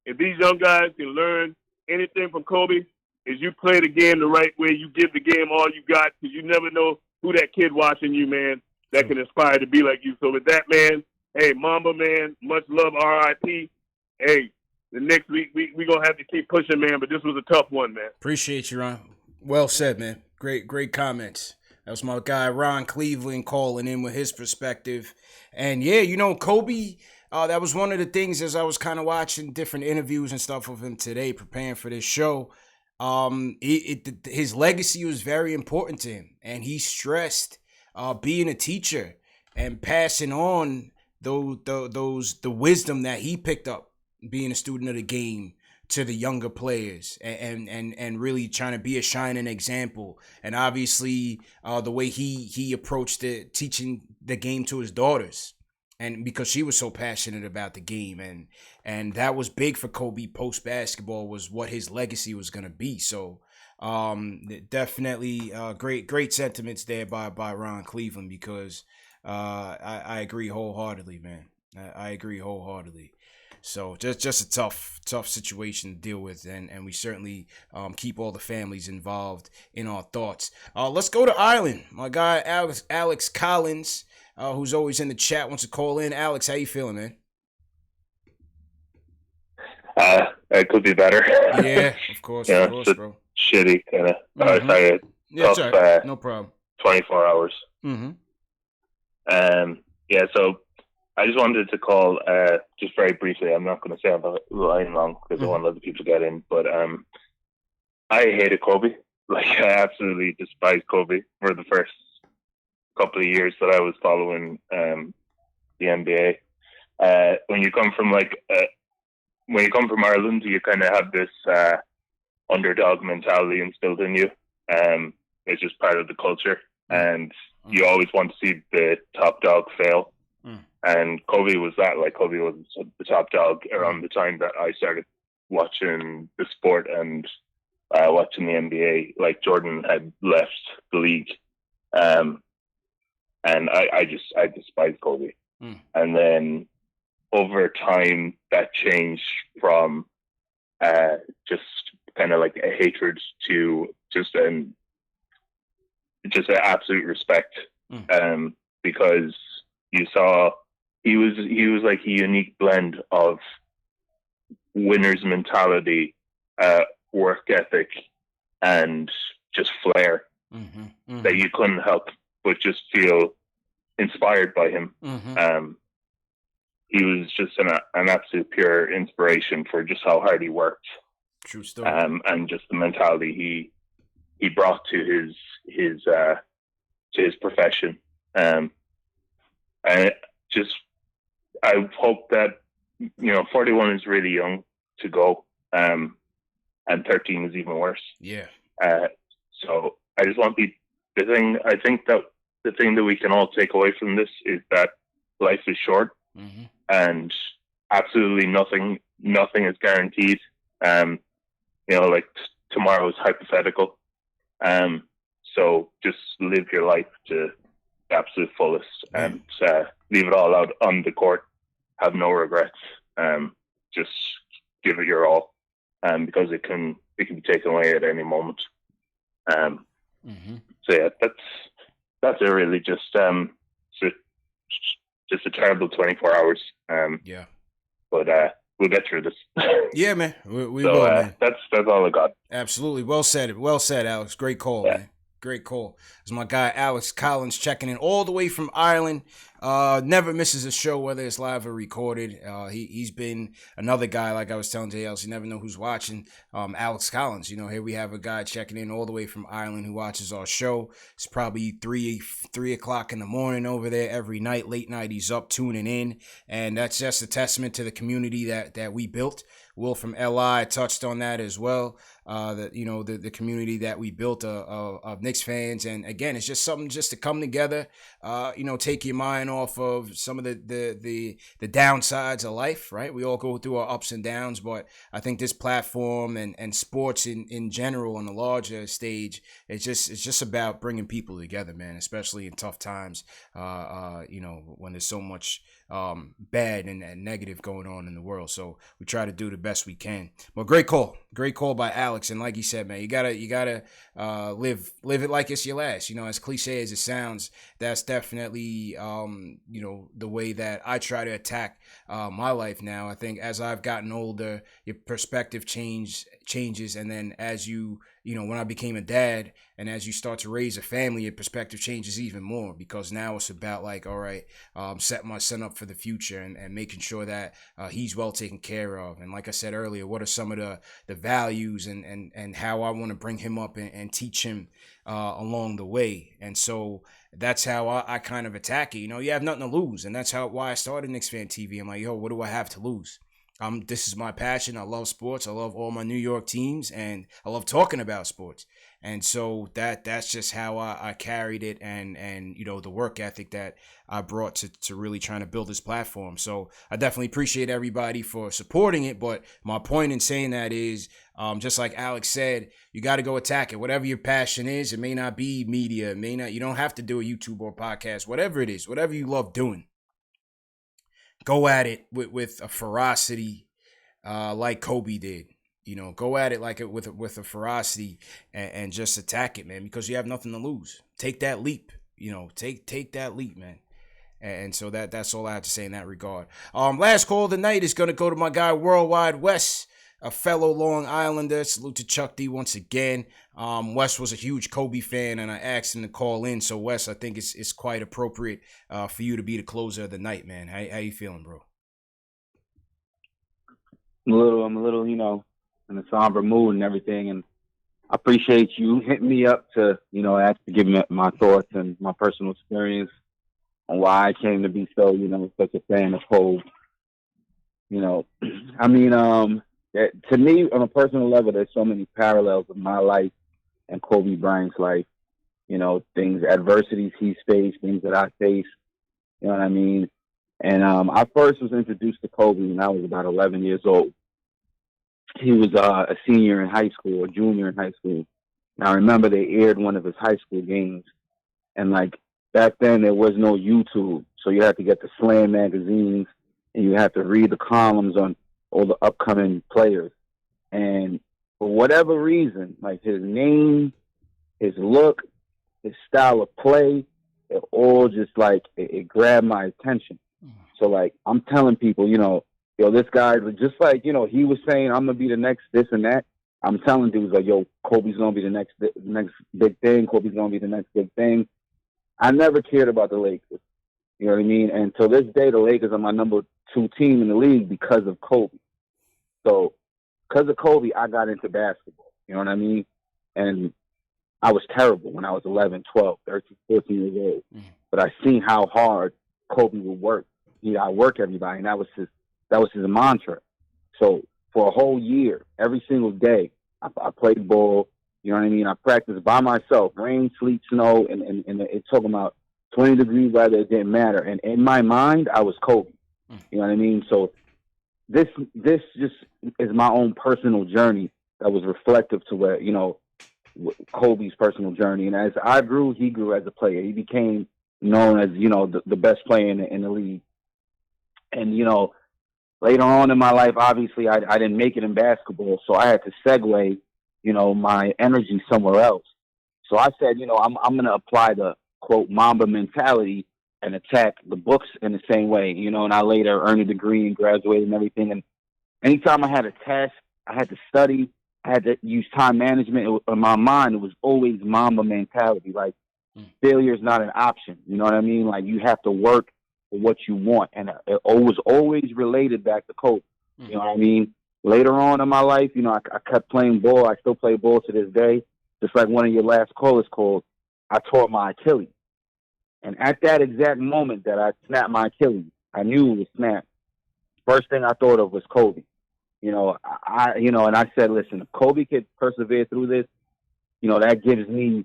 if these young guys can learn anything from Kobe, is you play the game the right way. You give the game all you got, because you never know who that kid watching you, man, that can aspire to be like you. So with that, man, hey, Mamba, man, much love, R.I.P. Hey, the Knicks, we going to have to keep pushing, man, but this was a tough one, man. Appreciate you, Ron. Well said, man. Great comments. That was my guy, Ron Cleveland, calling in with his perspective. And, yeah, you know, Kobe, that was one of the things as I was kind of watching different interviews and stuff of him today, preparing for this show. His legacy was very important to him. And he stressed being a teacher and passing on the wisdom that he picked up being a student of the game to the younger players, and really trying to be a shining example. And obviously the way he approached it, teaching the game to his daughters, and because she was so passionate about the game, and that was big for Kobe post basketball, was what his legacy was going to be. So definitely great sentiments there by Ron Cleveland, because I agree wholeheartedly, man. I agree wholeheartedly. So just a tough situation to deal with, and we certainly keep all the families involved in our thoughts. Let's go to Ireland. My guy Alex Collins, who's always in the chat, wants to call in. Alex, how you feeling, man? It could be better. Yeah, of course, bro. Shitty kind of. Sorry, yeah, tough, right. No problem. 24 hours. Yeah, so I just wanted to call just very briefly. I'm not going to say I'm line long because I want other people to get in, but I hated Kobe. Like, I absolutely despised Kobe for the first couple of years that I was following the NBA. When you come from Ireland, you kind of have this underdog mentality instilled in you. It's just part of the culture, and you always want to see the top dog fail. And Kobe was that. Like, Kobe was the top dog around the time that I started watching the sport and watching the NBA. Like, Jordan had left the league, and I despised Kobe. And then over time, that changed from just kind of like a hatred to just an absolute respect, because you saw he was like a unique blend of winner's mentality, work ethic, and just flair that you couldn't help but just feel inspired by him. He was just an absolute pure inspiration for just how hard he worked. True story. And just the mentality he brought to his profession. And I hope that, 41 is really young to go, and 13 is even worse. Yeah. So I just want I think that the thing that we can all take away from this is that life is short, and absolutely nothing is guaranteed. Like tomorrow is hypothetical. So just live your life to the absolute fullest, and leave it all out on the court. Have no regrets. Just give it your all, because it can it can be taken away at any moment. Mm-hmm. So yeah, that's it really. Just a terrible 24 hours. Yeah. But we'll get through this. Yeah, man. We will, man. That's all I got. Absolutely. Well said. Well said, Alex. Great call, man. Great call. It's my guy, Alex Collins, checking in all the way from Ireland. Never misses a show, whether it's live or recorded. He's been another guy, like I was telling JLs, you never know who's watching. Alex Collins, here we have a guy checking in all the way from Ireland who watches our show. It's probably 3 o'clock in the morning over there every night, late night. He's up tuning in, and that's just a testament to the community that we built. Will from LI touched on that as well. The community that we built of Knicks fans, and again, it's just something just to come together. Take your mind off of some of the downsides of life, right? We all go through our ups and downs, but I think this platform and sports in general on a larger stage, it's just about bringing people together, man. Especially in tough times, when there's so much bad and negative going on in the world. So we try to do the best we can. But great call by Alex. And like he said, man, you gotta live it like it's your last. As cliche as it sounds, that's definitely the way that I try to attack my life now. I think as I've gotten older, your perspective changes, and then as when I became a dad, and as you start to raise a family, your perspective changes even more, because now it's about like, all right, set my son up for the future and making sure that he's well taken care of. And like I said earlier, what are some of the values and how I want to bring him up and teach him along the way. And so that's how I kind of attack it. You have nothing to lose, and that's why I started KnicksFanTV. I'm like, yo, what do I have to lose? This is my passion. I love sports. I love all my New York teams, and I love talking about sports. And so that's just how I carried it, and the work ethic that I brought to really trying to build this platform. So I definitely appreciate everybody for supporting it. But my point in saying that is, just like Alex said, you got to go attack it. Whatever your passion is, it may not be media. You don't have to do a YouTube or podcast, whatever it is, whatever you love doing. Go at it with a ferocity like Kobe did. Go at it with a ferocity and just attack it, man, because you have nothing to lose. Take that leap. Take that leap, man. And so that's all I have to say in that regard. Last call of the night is going to go to my guy Worldwide Wes, a fellow Long Islander. Salute to Chuck D once again. Wes was a huge Kobe fan, and I asked him to call in. So Wes, I think it's quite appropriate for you to be the closer of the night, man. How you feeling, bro? I'm a little, in a somber mood and everything, and I appreciate you hitting me up to, ask to give me my thoughts and my personal experience on why I came to be so, such a fan of Kobe. To me, on a personal level, there's so many parallels of my life and Kobe Bryant's life. Things, adversities he's faced, things that I faced. You know what I mean? And I first was introduced to Kobe when I was about 11 years old. He was a senior in high school, a junior in high school. And I remember they aired one of his high school games. And back then there was no YouTube. So you had to get the Slam magazines and you had to read the columns on all the upcoming players. And for whatever reason, his name, his look, his style of play, it all just it grabbed my attention. So I'm telling people, this guy, just he was saying, I'm gonna be the next this and that. I'm telling dudes Kobe's gonna be the next big thing. Kobe's gonna be the next big thing. I never cared about the Lakers. You know what I mean? And to this day, the Lakers are my number 2 team in the league because of Kobe. So because of Kobe, I got into basketball. You know what I mean? And I was terrible when I was 11, 12, 13, 14 years old. Mm-hmm. But I seen how hard Kobe would work. He'd outwork everybody, and that was his mantra. So for a whole year, every single day, I played ball. You know what I mean? I practiced by myself, rain, sleet, snow, and it's talking about 20 degrees weather. It didn't matter. And in my mind, I was Kobe. You know what I mean? So this just is my own personal journey that was reflective to where, Kobe's personal journey. And as I grew, he grew as a player. He became known as, the best player in the league. And, later on in my life, obviously, I didn't make it in basketball, so I had to segue my energy somewhere else. So I said, I'm going to apply the quote Mamba mentality and attack the books in the same way, and I later earned a degree and graduated and everything. And anytime I had a test, I had to study, I had to use time management. In my mind, it was always Mamba mentality. Like, failure is not an option. You know what I mean? Like, you have to work for what you want. And it was always related back to Kobe. You know what I mean? Later on in my life, I kept playing ball. I still play ball to this day. Just like one of your last callers called, I tore my Achilles. And at that exact moment that I snapped my Achilles, I knew it was snapped. First thing I thought of was Kobe. And I said, listen, if Kobe could persevere through this, that gives me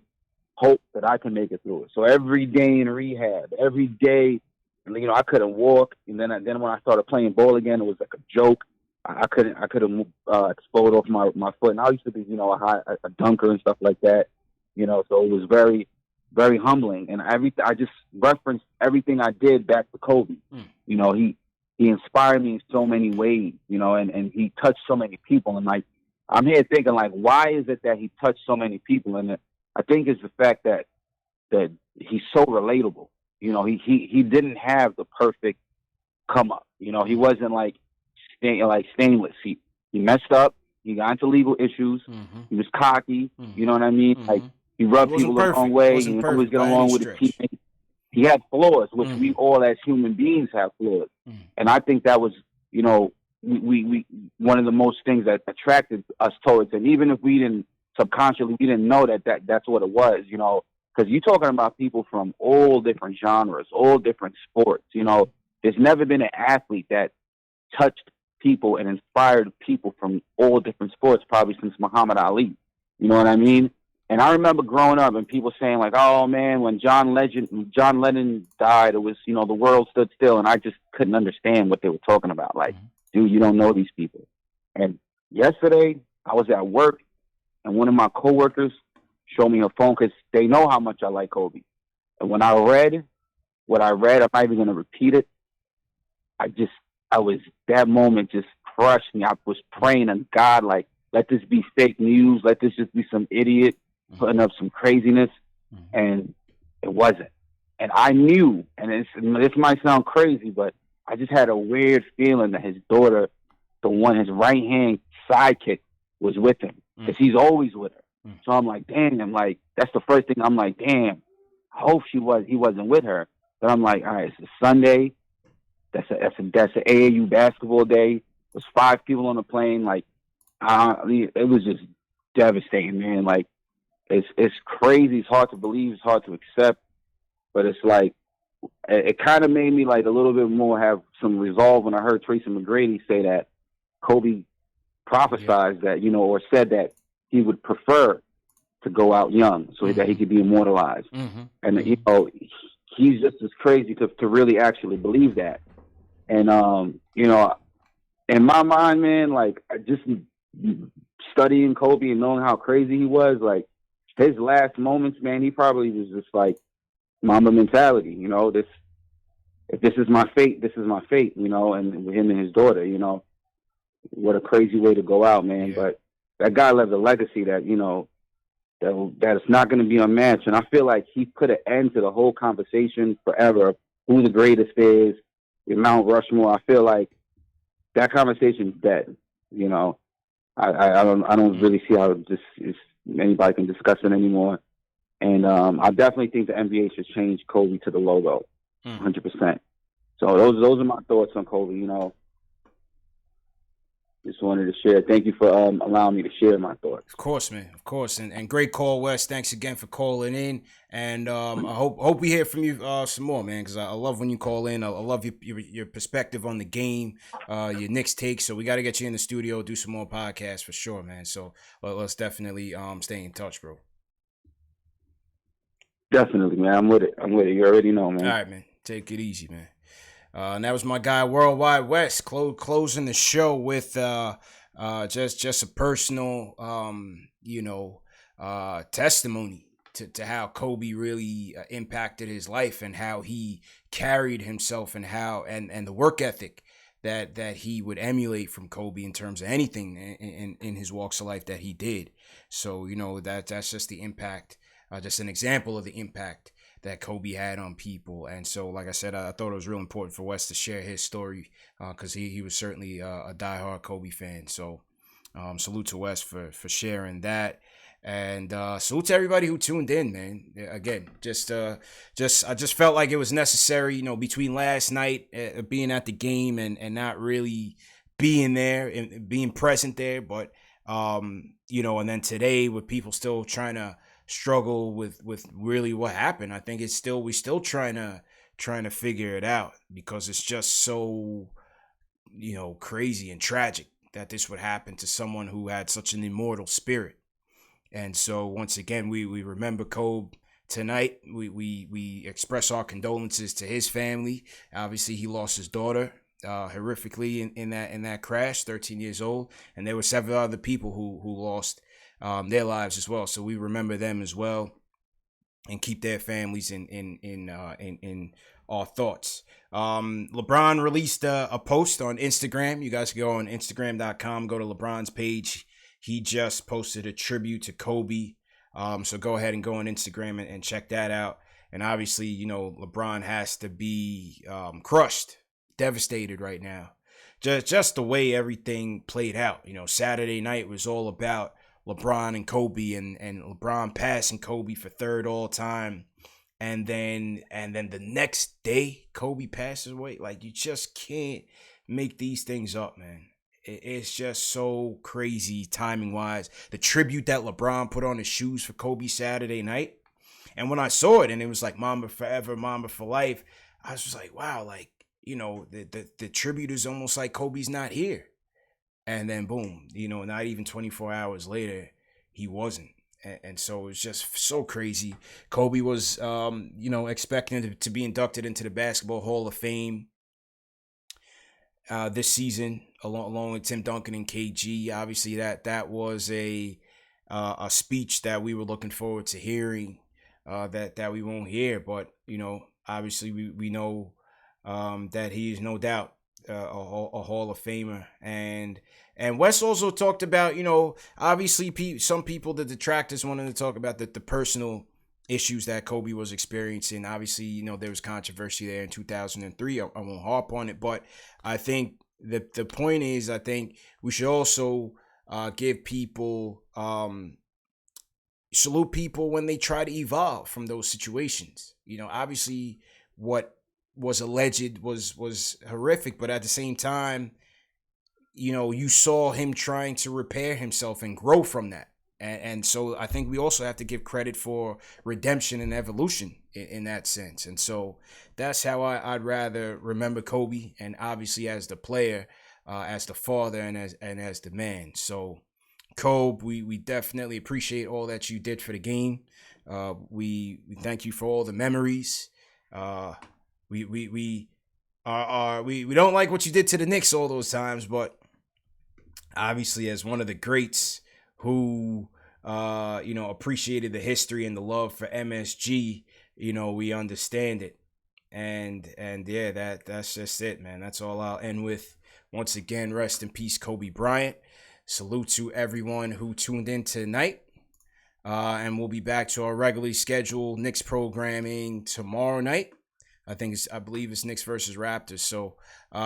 hope that I can make it through it. So every day in rehab, every day, I couldn't walk. And then when I started playing ball again, it was like a joke. I couldn't explode off my foot. And I used to be, a dunker and stuff like that. So it was very, very humbling. And I just referenced everything I did back to Kobe. He inspired me in so many ways, and he touched so many people. And like, I'm here thinking, like, why is it that he touched so many people? And I think it's the fact that he's so relatable. He didn't have the perfect come up. He wasn't like Stainless. He messed up. He got into legal issues. He was cocky. You know what I mean? Like, he rubbed people the wrong way. He always get along with his teammates. He had flaws, which we all as human beings have flaws. And I think that was, we one of the most things that attracted us towards him. Even if we didn't subconsciously, we didn't know that's what it was, because you're talking about people from all different genres, all different sports. There's never been an athlete that touched people and inspired people from all different sports, probably since Muhammad Ali. You know what I mean? And I remember growing up and people saying like, oh man, when John Lennon died, it was, the world stood still. And I just couldn't understand what they were talking about. Like, dude, you don't know these people. And yesterday I was at work and one of my coworkers showed me her phone because they know how much I like Kobe. And when I read what I read, I'm not even going to repeat it. That moment just crushed me. I was praying to God, like, let this be fake news. Let this just be some idiot putting up some craziness. And it wasn't. And I knew, and this might sound crazy, but I just had a weird feeling that his daughter, his right hand sidekick, was with him, because he's always with her. So I'm like, damn, that's the first thing. I'm like, damn, I hope he wasn't with her. But I'm like, all right, it's a Sunday. That's an AAU basketball day. There's 5 people on the plane. Like, it was just devastating, man. Like, it's crazy. It's hard to believe. It's hard to accept. But it's like, it kind of made me like a little bit more have some resolve when I heard Tracy McGrady say that Kobe prophesied that, or said that he would prefer to go out young so that he could be immortalized. And, he's just as crazy to really actually believe that. And, in my mind, man, like, just studying Kobe and knowing how crazy he was, like, his last moments, man, he probably was just like Mamba mentality, if this is my fate, this is my fate, and with him and his daughter, what a crazy way to go out, man. But that guy left a legacy that, that is not going to be unmatched. And I feel like he put an end to the whole conversation forever of who the greatest is, Mount Rushmore. I feel like that conversation's dead. I don't really see how anybody can discuss it anymore. And I definitely think the NBA should change Kobe to the logo, 100%. So those are my thoughts on Kobe. Just wanted to share. Thank you for allowing me to share my thoughts. Of course, man. Of course. And great call, Wes. Thanks again for calling in. And I hope we hear from you some more, man, because I love when you call in. I love your perspective on the game, your Knicks take. So we got to get you in the studio, do some more podcasts for sure, man. So let's definitely stay in touch, bro. Definitely, man. I'm with it. You already know, man. All right, man. Take it easy, man. And that was my guy, Worldwide West, closing the show with just a personal, testimony to how Kobe really impacted his life and how he carried himself and the work ethic that he would emulate from Kobe in terms of anything in his walks of life that he did. So, you know, that's just the impact, just an example of the impact that Kobe had on people. And so, like I said, I thought it was real important for Wes to share his story, because he was certainly a diehard Kobe fan. So salute to Wes for sharing that. And salute to everybody who tuned in, man. Again, I just felt like it was necessary, you know, between last night being at the game and not really being there and being present there, but you know, and then today with people still trying to struggle with really what happened. I think we still trying to figure it out, because it's just so, you know, crazy and tragic that this would happen to someone who had such an immortal spirit. And so once again, we remember Kobe tonight. We express our condolences to his family. Obviously, he lost his daughter horrifically in that crash, 13 years old, and there were several other people who lost their lives as well. So we remember them as well, and keep their families in our thoughts. LeBron released a post on Instagram. You guys can go on Instagram.com, go to LeBron's page. He just posted a tribute to Kobe. So go ahead and go on Instagram and check that out. And obviously, you know, LeBron has to be crushed, devastated right now. Just the way everything played out. You know, Saturday night was all about LeBron and Kobe, and LeBron passing Kobe for third all time. And then the next day, Kobe passes away. Like, you just can't make these things up, man. It's just so crazy timing-wise. The tribute that LeBron put on his shoes for Kobe Saturday night. And when I saw it, and it was like Mamba Forever, Mamba for Life, I was just like, wow, like, you know, the tribute is almost like Kobe's not here. And then, boom, you know, not even 24 hours later, he wasn't. And so it's just so crazy. Kobe was, you know, expecting to be inducted into the Basketball Hall of Fame this season, along with Tim Duncan and KG. Obviously, that was a speech that we were looking forward to hearing, that we won't hear. But, you know, obviously we know that he is no doubt a Hall of Famer. And Wes also talked about, you know, obviously some people, the detractors, wanted to talk about the personal issues that Kobe was experiencing. Obviously, you know, there was controversy there in 2003. I won't harp on it, but I think the point is, I think we should also give people, salute people when they try to evolve from those situations. You know, obviously what was alleged was horrific, but at the same time, you know, you saw him trying to repair himself and grow from that. And so I think we also have to give credit for redemption and evolution in that sense. And so that's how I'd rather remember Kobe, and obviously as the player, as the father, and as the man. So Kobe, we definitely appreciate all that you did for the game. We thank you for all the memories. We don't like what you did to the Knicks all those times, but obviously as one of the greats who you know, appreciated the history and the love for MSG, you know, we understand it. And yeah, that's just it, man. That's all I'll end with. Once again, rest in peace, Kobe Bryant. Salute to everyone who tuned in tonight. And we'll be back to our regularly scheduled Knicks programming tomorrow night. I believe it's Knicks versus Raptors. So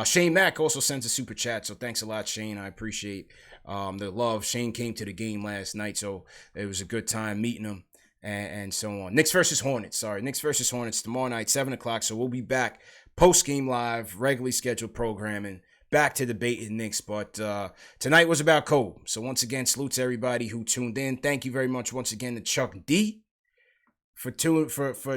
Shane Mack also sends a super chat. So thanks a lot, Shane. I appreciate the love. Shane came to the game last night, so it was a good time meeting him and so on. Knicks versus Hornets. Knicks versus Hornets tomorrow night, 7 o'clock. So we'll be back post-game live, regularly scheduled programming, back to debating Knicks. But tonight was about Kobe. So once again, salute to everybody who tuned in. Thank you very much once again to Chuck D for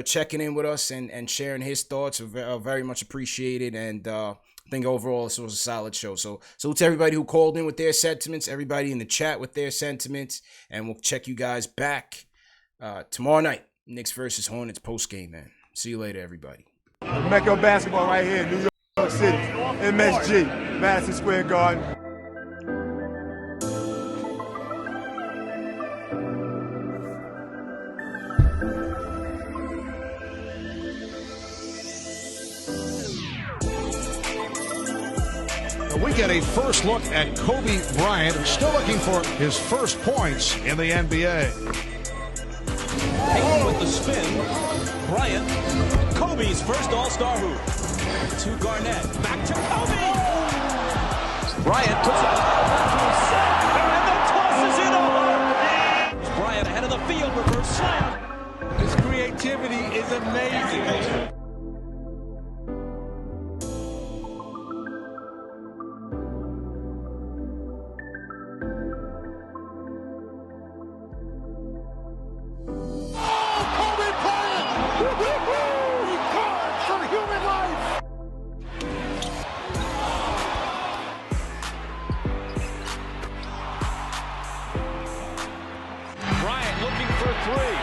checking in with us and sharing his thoughts. Very much appreciated. And I think overall this was a solid show. So salute to everybody who called in with their sentiments, everybody in the chat with their sentiments, and we'll check you guys back tomorrow night. Knicks versus Hornets post game, man. See you later, everybody. Mecca basketball right here in New York City, MSG, Madison Square Garden. get a first look at Kobe Bryant, who's still looking for his first points in the NBA. Payton with the spin. Bryant. Kobe's first All-Star hoop. To Garnett. Back to Kobe. Bryant puts it back to his set. And then tosses it over. Bryant ahead of the field. Reverse slam. His creativity is amazing. Three.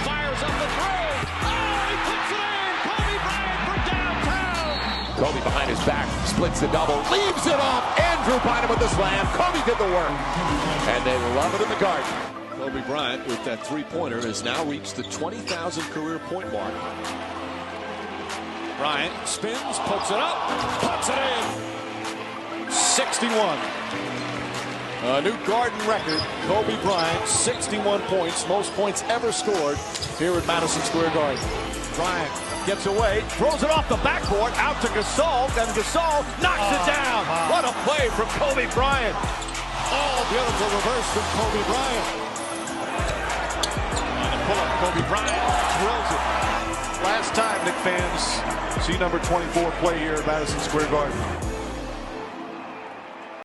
Fires up the three. Oh, he puts it in. Kobe Bryant from downtown. Kobe behind his back, splits the double, leaves it off. Andrew Bynum with the slam. Kobe did the work. And they love it in the Garden. Kobe Bryant with that three-pointer has now reached the 20,000 career point mark. Bryant spins, puts it up, puts it in. 61. A new Garden record. Kobe Bryant, 61 points, most points ever scored here at Madison Square Garden. Bryant gets away, throws it off the backboard, out to Gasol, and Gasol knocks it down. What a play from Kobe Bryant. Oh, beautiful reverse from Kobe Bryant. And a pull-up, Kobe Bryant drills it. Last time, Knicks fans see number 24 play here at Madison Square Garden.